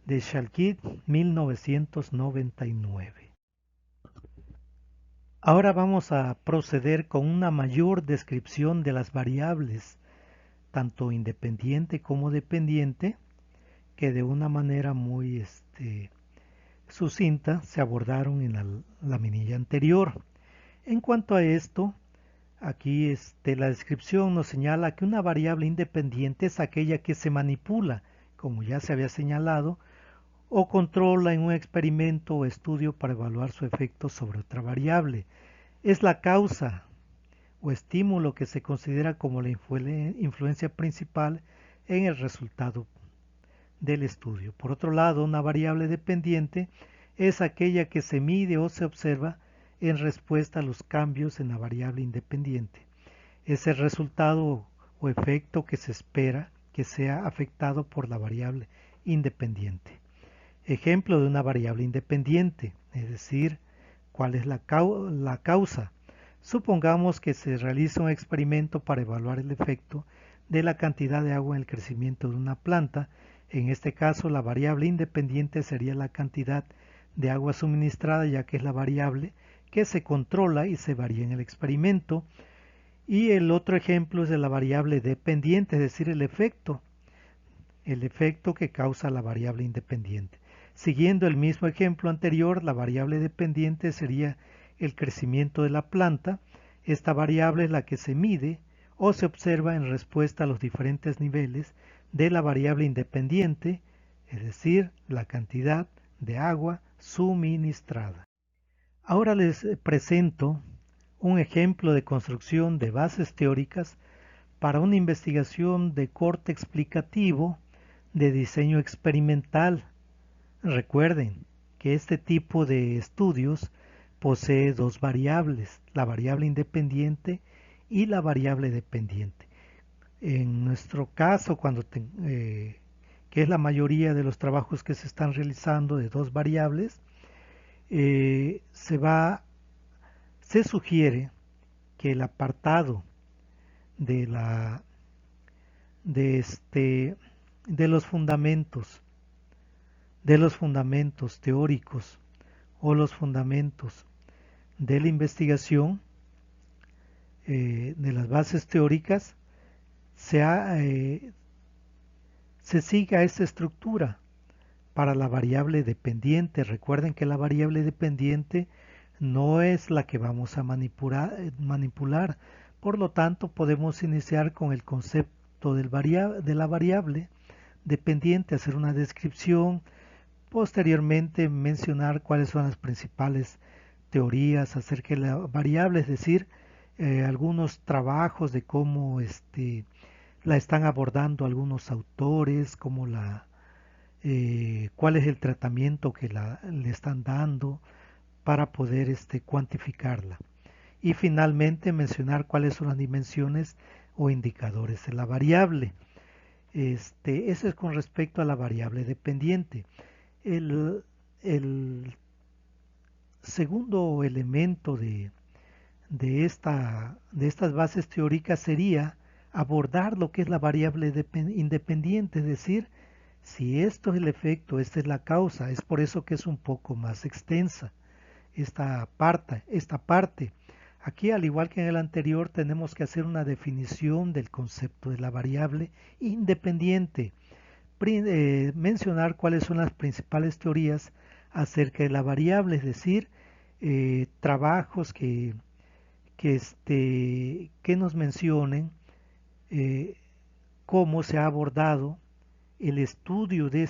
Shalkid 1999. Ahora vamos a proceder con una mayor descripción de las variables, tanto independiente como dependiente, que de una manera muy sucinta se abordaron en la laminilla anterior. En cuanto a esto, aquí la descripción nos señala que una variable independiente es aquella que se manipula, como ya se había señalado, o controla en un experimento o estudio para evaluar su efecto sobre otra variable. Es la causa o estímulo que se considera como la influencia principal en el resultado del estudio. Por otro lado, una variable dependiente es aquella que se mide o se observa en respuesta a los cambios en la variable independiente. Es el resultado o efecto que se espera que sea afectado por la variable independiente. Ejemplo de una variable independiente, es decir, ¿cuál es la causa? Supongamos que se realiza un experimento para evaluar el efecto de la cantidad de agua en el crecimiento de una planta. En este caso, la variable independiente sería la cantidad de agua suministrada, ya que es la variable que se controla y se varía en el experimento. Y el otro ejemplo es de la variable dependiente, es decir, el efecto que causa la variable independiente. Siguiendo el mismo ejemplo anterior, la variable dependiente sería el crecimiento de la planta. Esta variable es la que se mide o se observa en respuesta a los diferentes niveles de la variable independiente, es decir, la cantidad de agua suministrada. Ahora les presento un ejemplo de construcción de bases teóricas para una investigación de corte explicativo de diseño experimental. Recuerden que este tipo de estudios posee dos variables, la variable independiente y la variable dependiente. En nuestro caso, que es la mayoría de los trabajos que se están realizando de dos variables, se sugiere que el apartado de la de los fundamentos teóricos o los fundamentos de la investigación, de las bases teóricas, se siga esta estructura para la variable dependiente. Recuerden que la variable dependiente no es la que vamos a manipular. Por lo tanto, podemos iniciar con el concepto de la variable dependiente, hacer una descripción, posteriormente mencionar cuáles son las principales teorías acerca de la variable, es decir, algunos trabajos de cómo la están abordando algunos autores, cuál es el tratamiento que le están dando para poder cuantificarla. Y finalmente mencionar cuáles son las dimensiones o indicadores de la variable. Eso es con respecto a la variable dependiente. El segundo elemento de estas bases teóricas sería abordar lo que es la variable independiente, es decir, si esto es el efecto, esta es la causa. Es por eso que es un poco más extensa esta parte. Aquí, al igual que en el anterior, tenemos que hacer una definición del concepto de la variable independiente, mencionar cuáles son las principales teorías acerca de la variable, es decir, trabajos que nos mencionen cómo se ha abordado el estudio de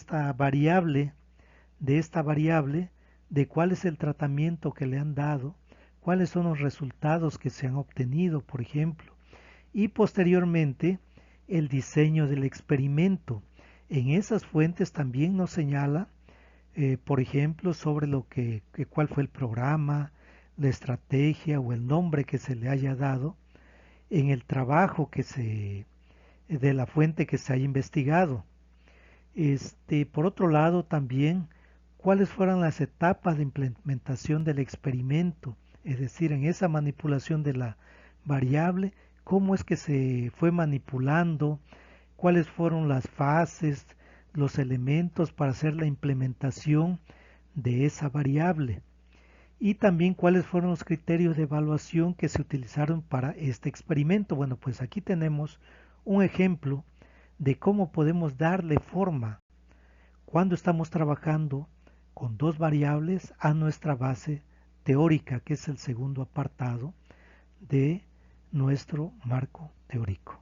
cuál es el tratamiento que le han dado, cuáles son los resultados que se han obtenido, por ejemplo, y posteriormente el diseño del experimento. En esas fuentes también nos señala, por ejemplo, sobre cuál fue el programa, la estrategia o el nombre que se le haya dado en el trabajo de la fuente que se haya investigado. Por otro lado, también cuáles fueron las etapas de implementación del experimento, es decir, en esa manipulación de la variable, cómo es que se fue manipulando, cuáles fueron las fases, los elementos para hacer la implementación de esa variable y también cuáles fueron los criterios de evaluación que se utilizaron para este experimento. Bueno, pues aquí tenemos un ejemplo de cómo podemos darle forma cuando estamos trabajando con dos variables a nuestra base teórica, que es el segundo apartado de nuestro marco teórico.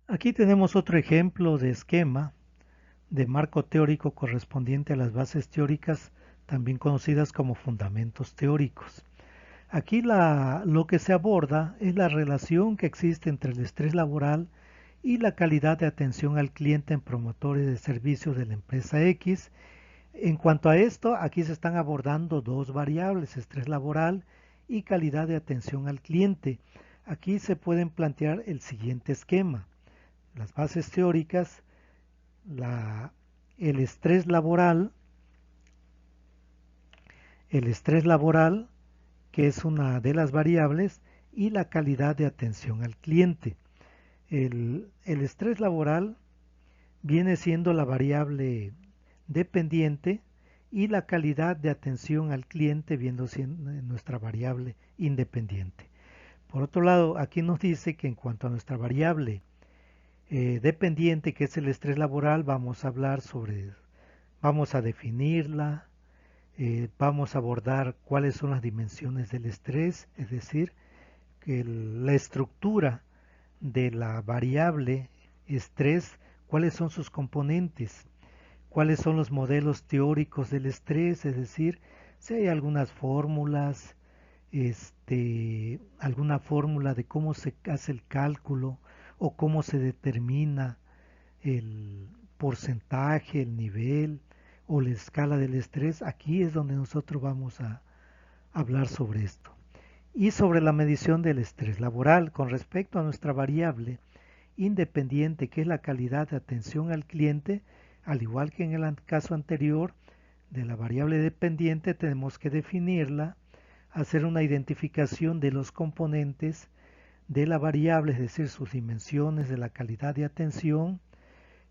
Aquí tenemos otro ejemplo de esquema de marco teórico correspondiente a las bases teóricas, también conocidas como fundamentos teóricos. Aquí lo que se aborda es la relación que existe entre el estrés laboral y la calidad de atención al cliente en promotores de servicios de la empresa X. En cuanto a esto, aquí se están abordando dos variables, estrés laboral y calidad de atención al cliente. Aquí se pueden plantear el siguiente esquema. Las bases teóricas, el estrés laboral, que es una de las variables, y la calidad de atención al cliente. El estrés laboral viene siendo la variable dependiente y la calidad de atención al cliente viendo siendo nuestra variable independiente. Por otro lado, aquí nos dice que en cuanto a nuestra variable dependiente, que es el estrés laboral, vamos a definirla, vamos a abordar cuáles son las dimensiones del estrés, es decir, que la estructura de la variable estrés, cuáles son sus componentes, cuáles son los modelos teóricos del estrés, es decir, si hay algunas fórmulas, alguna fórmula de cómo se hace el cálculo o cómo se determina el porcentaje, el nivel o la escala del estrés. Aquí es donde nosotros vamos a hablar sobre esto. Y sobre la medición del estrés laboral con respecto a nuestra variable independiente, que es la calidad de atención al cliente, al igual que en el caso anterior de la variable dependiente, tenemos que definirla, hacer una identificación de los componentes de la variable, es decir, sus dimensiones de la calidad de atención,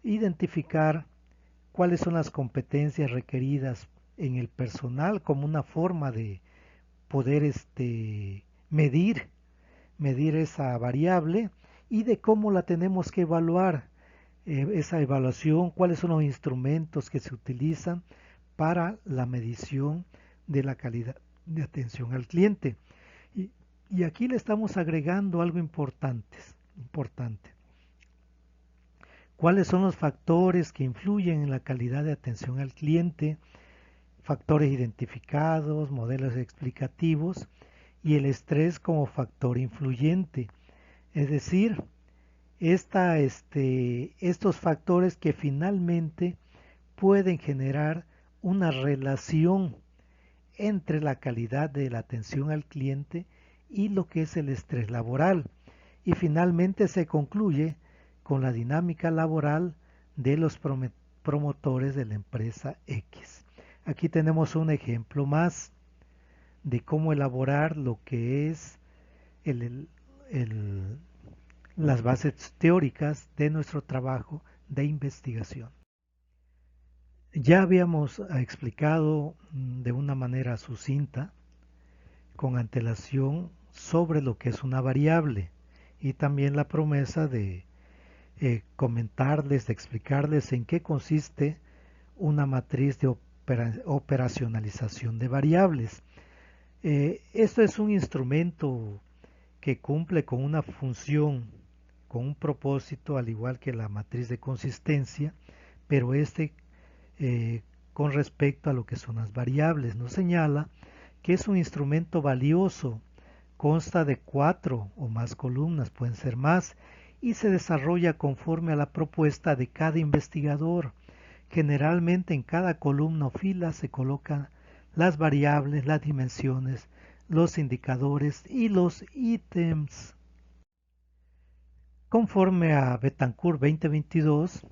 identificar cuáles son las competencias requeridas en el personal como una forma de poder medir esa variable y de cómo la tenemos que evaluar, esa evaluación, cuáles son los instrumentos que se utilizan para la medición de la calidad de atención al cliente. Y, y aquí le estamos agregando algo importante. ¿Cuáles son los factores que influyen en la calidad de atención al cliente? Factores identificados, modelos explicativos y el estrés como factor influyente. Es decir, estos factores que finalmente pueden generar una relación entre la calidad de la atención al cliente y lo que es el estrés laboral. Y finalmente se concluye con la dinámica laboral de los promotores de la empresa X. Aquí tenemos un ejemplo más de cómo elaborar lo que es las bases teóricas de nuestro trabajo de investigación. Ya habíamos explicado de una manera sucinta, con antelación, sobre lo que es una variable y también la promesa de comentarles, de explicarles en qué consiste una matriz de operacionalización de variables. Esto es un instrumento que cumple con una función, con un propósito, al igual que la matriz de consistencia, pero con respecto a lo que son las variables, nos señala que es un instrumento valioso, consta de 4 o más columnas, pueden ser más, y se desarrolla conforme a la propuesta de cada investigador. Generalmente en cada columna o fila se colocan las variables, las dimensiones, los indicadores y los ítems. Conforme a Betancourt 2022,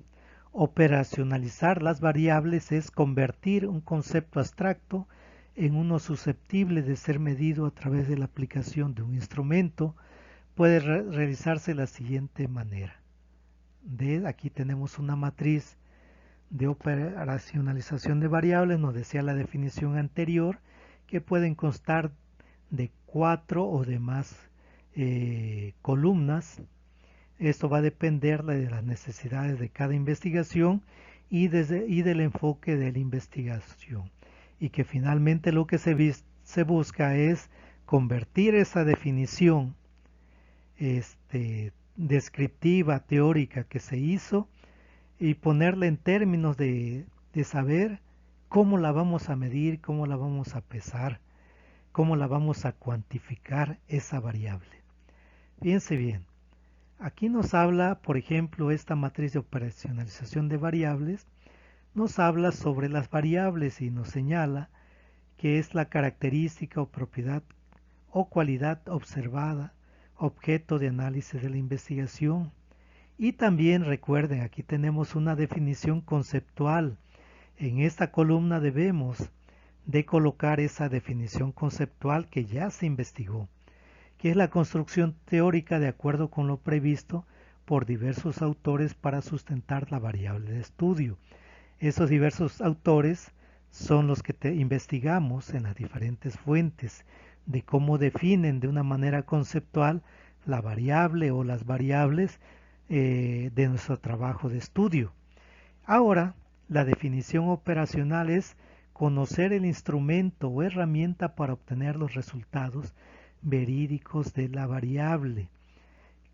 operacionalizar las variables es convertir un concepto abstracto en uno susceptible de ser medido a través de la aplicación de un instrumento. Puede realizarse de la siguiente manera. Aquí tenemos una matriz de operacionalización de variables, nos decía la definición anterior, que pueden constar de 4 o de más columnas. Esto va a depender de las necesidades de cada investigación y del enfoque de la investigación. Y que finalmente lo que se busca es convertir esa definición descriptiva, teórica que se hizo y ponerla en términos de saber cómo la vamos a medir, cómo la vamos a pesar, cómo la vamos a cuantificar esa variable. Fíjense bien, Aquí nos habla, por ejemplo, esta matriz de operacionalización de variables, nos habla sobre las variables y nos señala que es la característica o propiedad o cualidad observada, objeto de análisis de la investigación. Y también recuerden, aquí tenemos una definición conceptual. En esta columna debemos de colocar esa definición conceptual que ya se investigó, que es la construcción teórica de acuerdo con lo previsto por diversos autores para sustentar la variable de estudio. Esos diversos autores son los que investigamos en las diferentes fuentes de cómo definen de una manera conceptual la variable o las variables de nuestro trabajo de estudio. Ahora, la definición operacional es conocer el instrumento o herramienta para obtener los resultados verídicos de la variable.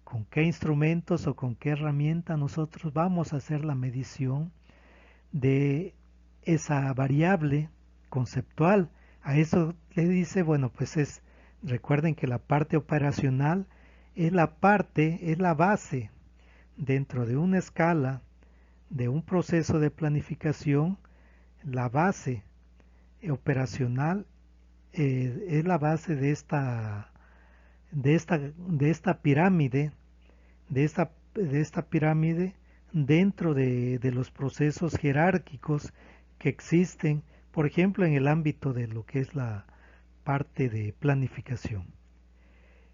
¿Con qué instrumentos o con qué herramienta nosotros vamos a hacer la medición de esa variable conceptual? A eso le dice, bueno, pues recuerden que la parte operacional es la base dentro de una escala de un proceso de planificación. La base operacional es la base de esta pirámide, de esta pirámide dentro de los procesos jerárquicos que existen, por ejemplo, en el ámbito de lo que es la parte de planificación.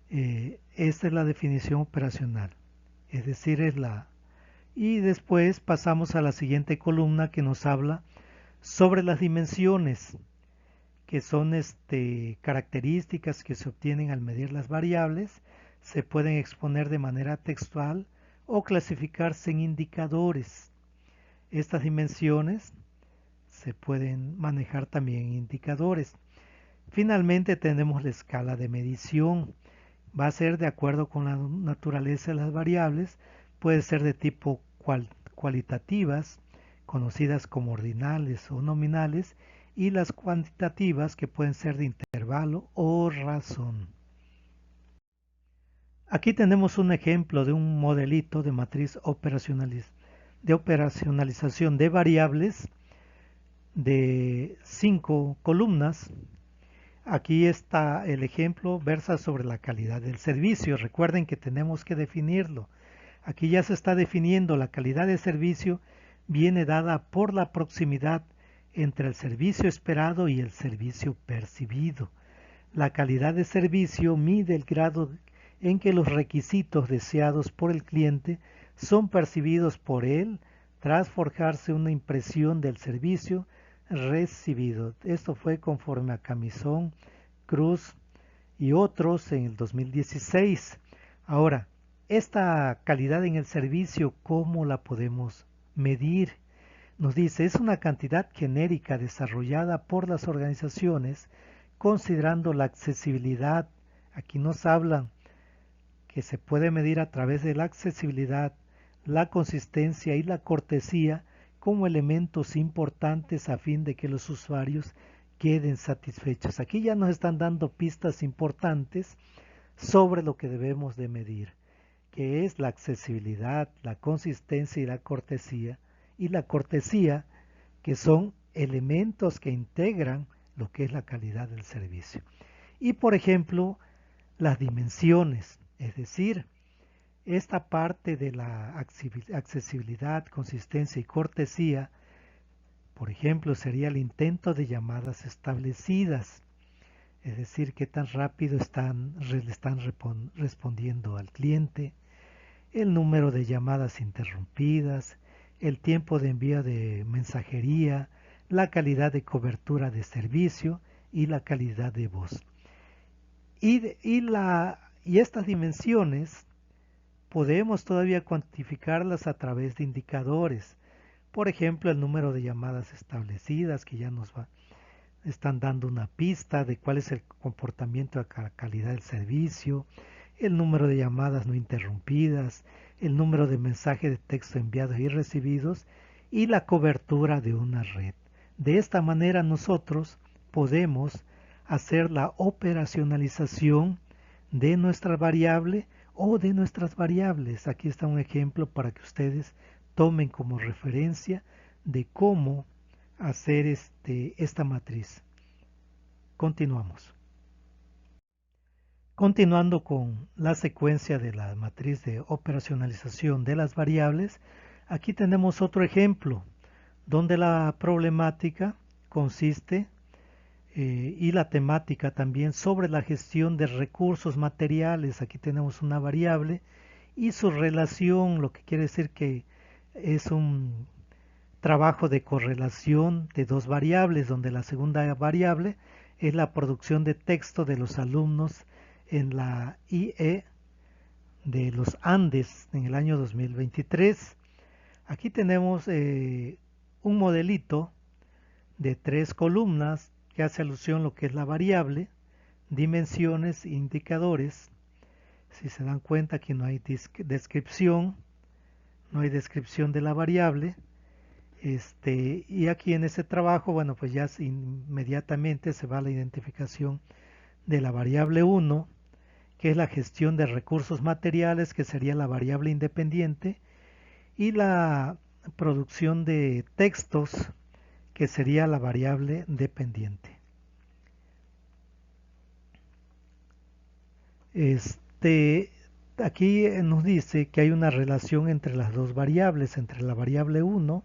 Esta es la definición operacional, es decir, Y después pasamos a la siguiente columna que nos habla sobre las dimensiones, que son características que se obtienen al medir las variables, se pueden exponer de manera textual o clasificarse en indicadores. Estas dimensiones se pueden manejar también en indicadores. Finalmente tenemos la escala de medición. Va a ser de acuerdo con la naturaleza de las variables, puede ser de tipo cualitativas, conocidas como ordinales o nominales, y las cuantitativas, que pueden ser de intervalo o razón. Aquí tenemos un ejemplo de un modelito de matriz de operacionalización de variables de 5 columnas. Aquí está el ejemplo, versa sobre la calidad del servicio. Recuerden que tenemos que definirlo. Aquí ya se está definiendo la calidad de servicio, viene dada por la proximidad entre el servicio esperado y el servicio percibido. La calidad de servicio mide el grado en que los requisitos deseados por el cliente son percibidos por él tras forjarse una impresión del servicio recibido. Esto fue conforme a Camisón, Cruz y otros en el 2016. Ahora, esta calidad en el servicio, ¿cómo la podemos medir? Nos dice, es una cantidad genérica desarrollada por las organizaciones considerando la accesibilidad. Aquí nos hablan que se puede medir a través de la accesibilidad, la consistencia y la cortesía como elementos importantes a fin de que los usuarios queden satisfechos. Aquí ya nos están dando pistas importantes sobre lo que debemos de medir, que es la accesibilidad, la consistencia y la cortesía, que son elementos que integran lo que es la calidad del servicio. Y por ejemplo, las dimensiones, es decir, esta parte de la accesibilidad, consistencia y cortesía, por ejemplo, sería el intento de llamadas establecidas, es decir, qué tan rápido le están respondiendo al cliente, el número de llamadas interrumpidas, el tiempo de envío de mensajería, la calidad de cobertura de servicio y la calidad de voz. Y estas dimensiones podemos todavía cuantificarlas a través de indicadores. Por ejemplo, el número de llamadas establecidas, que ya están dando una pista de cuál es el comportamiento de la calidad del servicio, el número de llamadas no interrumpidas, el número de mensajes de texto enviados y recibidos y la cobertura de una red. De esta manera nosotros podemos hacer la operacionalización de nuestra variable o de nuestras variables. Aquí está un ejemplo para que ustedes tomen como referencia de cómo hacer esta matriz. Continuamos. Continuando con la secuencia de la matriz de operacionalización de las variables, aquí tenemos otro ejemplo donde la problemática consiste y la temática también sobre la gestión de recursos materiales. Aquí tenemos una variable y su relación, lo que quiere decir que es un trabajo de correlación de dos variables, donde la segunda variable es la producción de texto de los alumnos en la IE de los Andes en el año 2023. Aquí tenemos un modelito de 3 columnas que hace alusión a lo que es la variable, dimensiones, indicadores. Si se dan cuenta, aquí no hay descripción, no hay descripción de la variable. Y aquí en ese trabajo, bueno, pues ya inmediatamente se va a la identificación de la variable 1, que es la gestión de recursos materiales, que sería la variable independiente, y la producción de textos, que sería la variable dependiente. Aquí nos dice que hay una relación entre las dos variables, entre la variable 1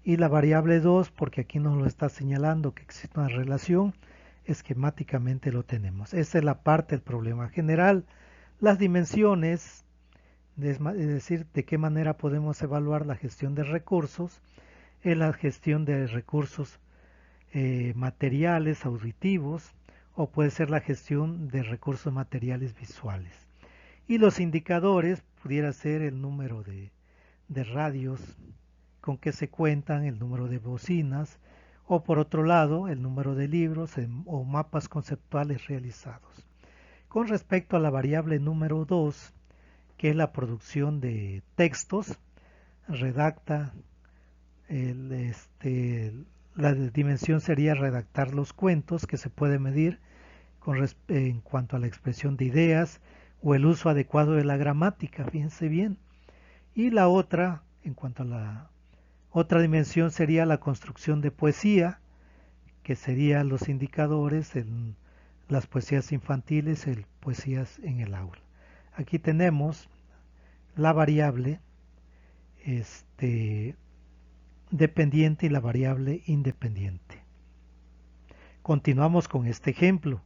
y la variable 2, porque aquí nos lo está señalando que existe una relación, esquemáticamente lo tenemos. Esa es la parte del problema general. Las dimensiones, es decir, de qué manera podemos evaluar la gestión de recursos, es la gestión de recursos materiales, auditivos, o puede ser la gestión de recursos materiales visuales. Y los indicadores pudiera ser el número de radios con que se cuentan, el número de bocinas, o por otro lado el número de libros o mapas conceptuales realizados. Con respecto a la variable número 2, que es la producción de textos, redacta la dimensión sería redactar los cuentos, que se puede medir en cuanto a la expresión de ideas o el uso adecuado de la gramática, fíjense bien. Y la otra, en cuanto a la otra dimensión, sería la construcción de poesía, que serían los indicadores en las poesías infantiles, poesías en el aula. Aquí tenemos la variable dependiente y la variable independiente. Continuamos con este ejemplo.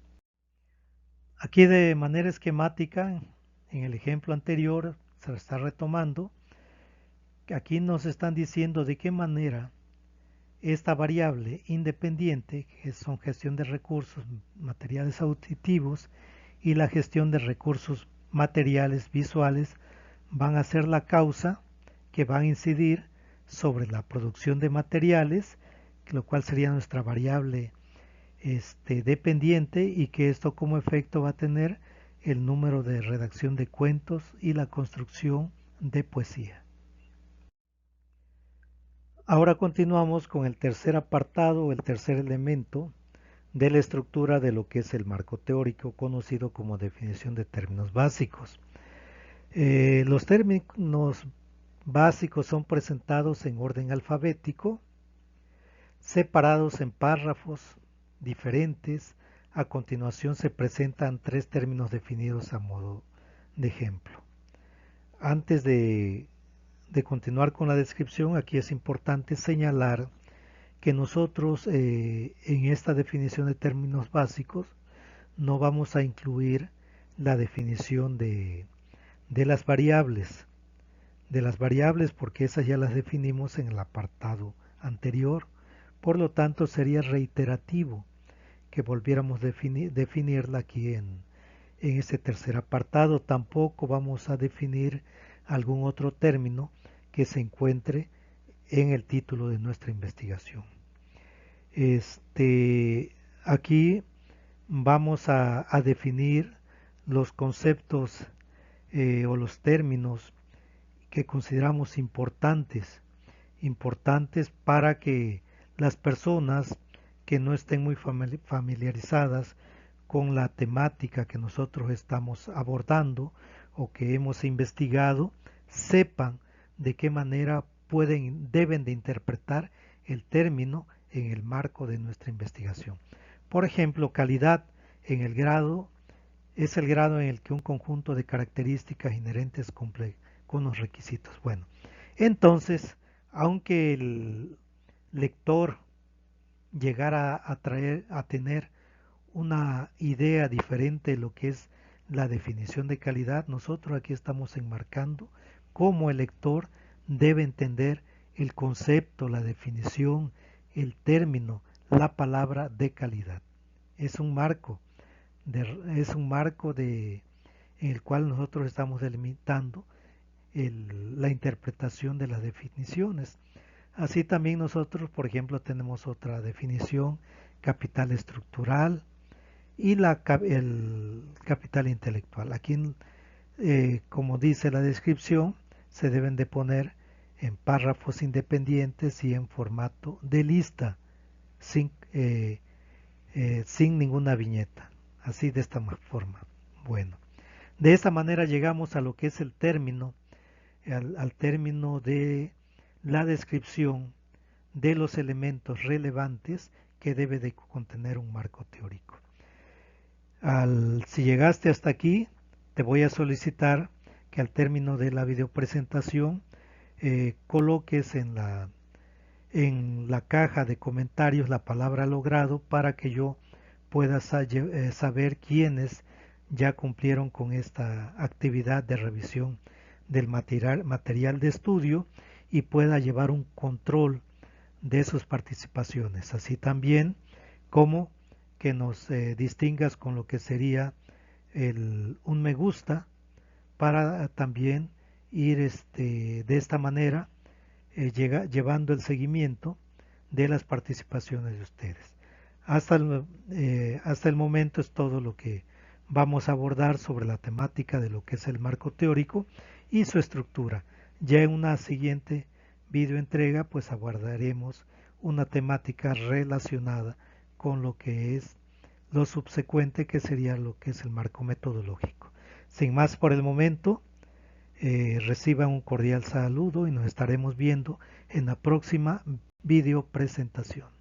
Aquí de manera esquemática, en el ejemplo anterior, se está retomando. Aquí nos están diciendo de qué manera esta variable independiente, que son gestión de recursos materiales auditivos y la gestión de recursos materiales visuales, van a ser la causa que va a incidir sobre la producción de materiales, lo cual sería nuestra variable dependiente, y que esto como efecto va a tener el número de redacción de cuentos y la construcción de poesía. Ahora continuamos con el tercer apartado, el tercer elemento de la estructura de lo que es el marco teórico, conocido como definición de términos básicos. Los términos básicos son presentados en orden alfabético, separados en párrafos diferentes. A continuación se presentan 3 términos definidos a modo de ejemplo. Antes de continuar con la descripción, aquí es importante señalar que nosotros en esta definición de términos básicos no vamos a incluir la definición de las variables, porque esas ya las definimos en el apartado anterior. Por lo tanto, sería reiterativo que volviéramos a definirla aquí en este tercer apartado. Tampoco vamos a definir algún otro término que se encuentre en el título de nuestra investigación. Aquí vamos a definir los conceptos o los términos que consideramos importantes para que las personas que no estén muy familiarizadas con la temática que nosotros estamos abordando o que hemos investigado sepan de qué manera deben de interpretar el término en el marco de nuestra investigación. Por ejemplo, calidad en el grado es el grado en el que un conjunto de características inherentes cumple con los requisitos. Bueno, entonces, aunque el lector llegara a tener una idea diferente de lo que es la definición de calidad, nosotros aquí estamos enmarcando cómo el lector debe entender el concepto, la definición, el término, la palabra de calidad. Es un marco, en el cual nosotros estamos delimitando la interpretación de las definiciones. Así también nosotros, por ejemplo, tenemos otra definición, capital estructural y el capital intelectual. Aquí, como dice la descripción, se deben de poner en párrafos independientes y en formato de lista, sin ninguna viñeta. Así de esta forma. Bueno, de esta manera llegamos a lo que es el término, al término de la descripción de los elementos relevantes que debe de contener un marco teórico. Si llegaste hasta aquí, te voy a solicitar que al término de la videopresentación coloques en la caja de comentarios la palabra logrado para que yo pueda saber quiénes ya cumplieron con esta actividad de revisión del material de estudio y pueda llevar un control de sus participaciones, así también como que nos distingas con lo que sería un me gusta para también ir de esta manera llevando el seguimiento de las participaciones de ustedes. Hasta el momento es todo lo que vamos a abordar sobre la temática de lo que es el marco teórico y su estructura. Ya en una siguiente videoentrega pues abordaremos una temática relacionada con lo que es lo subsecuente, que sería lo que es el marco metodológico. Sin más por el momento, reciban un cordial saludo y nos estaremos viendo en la próxima video presentación.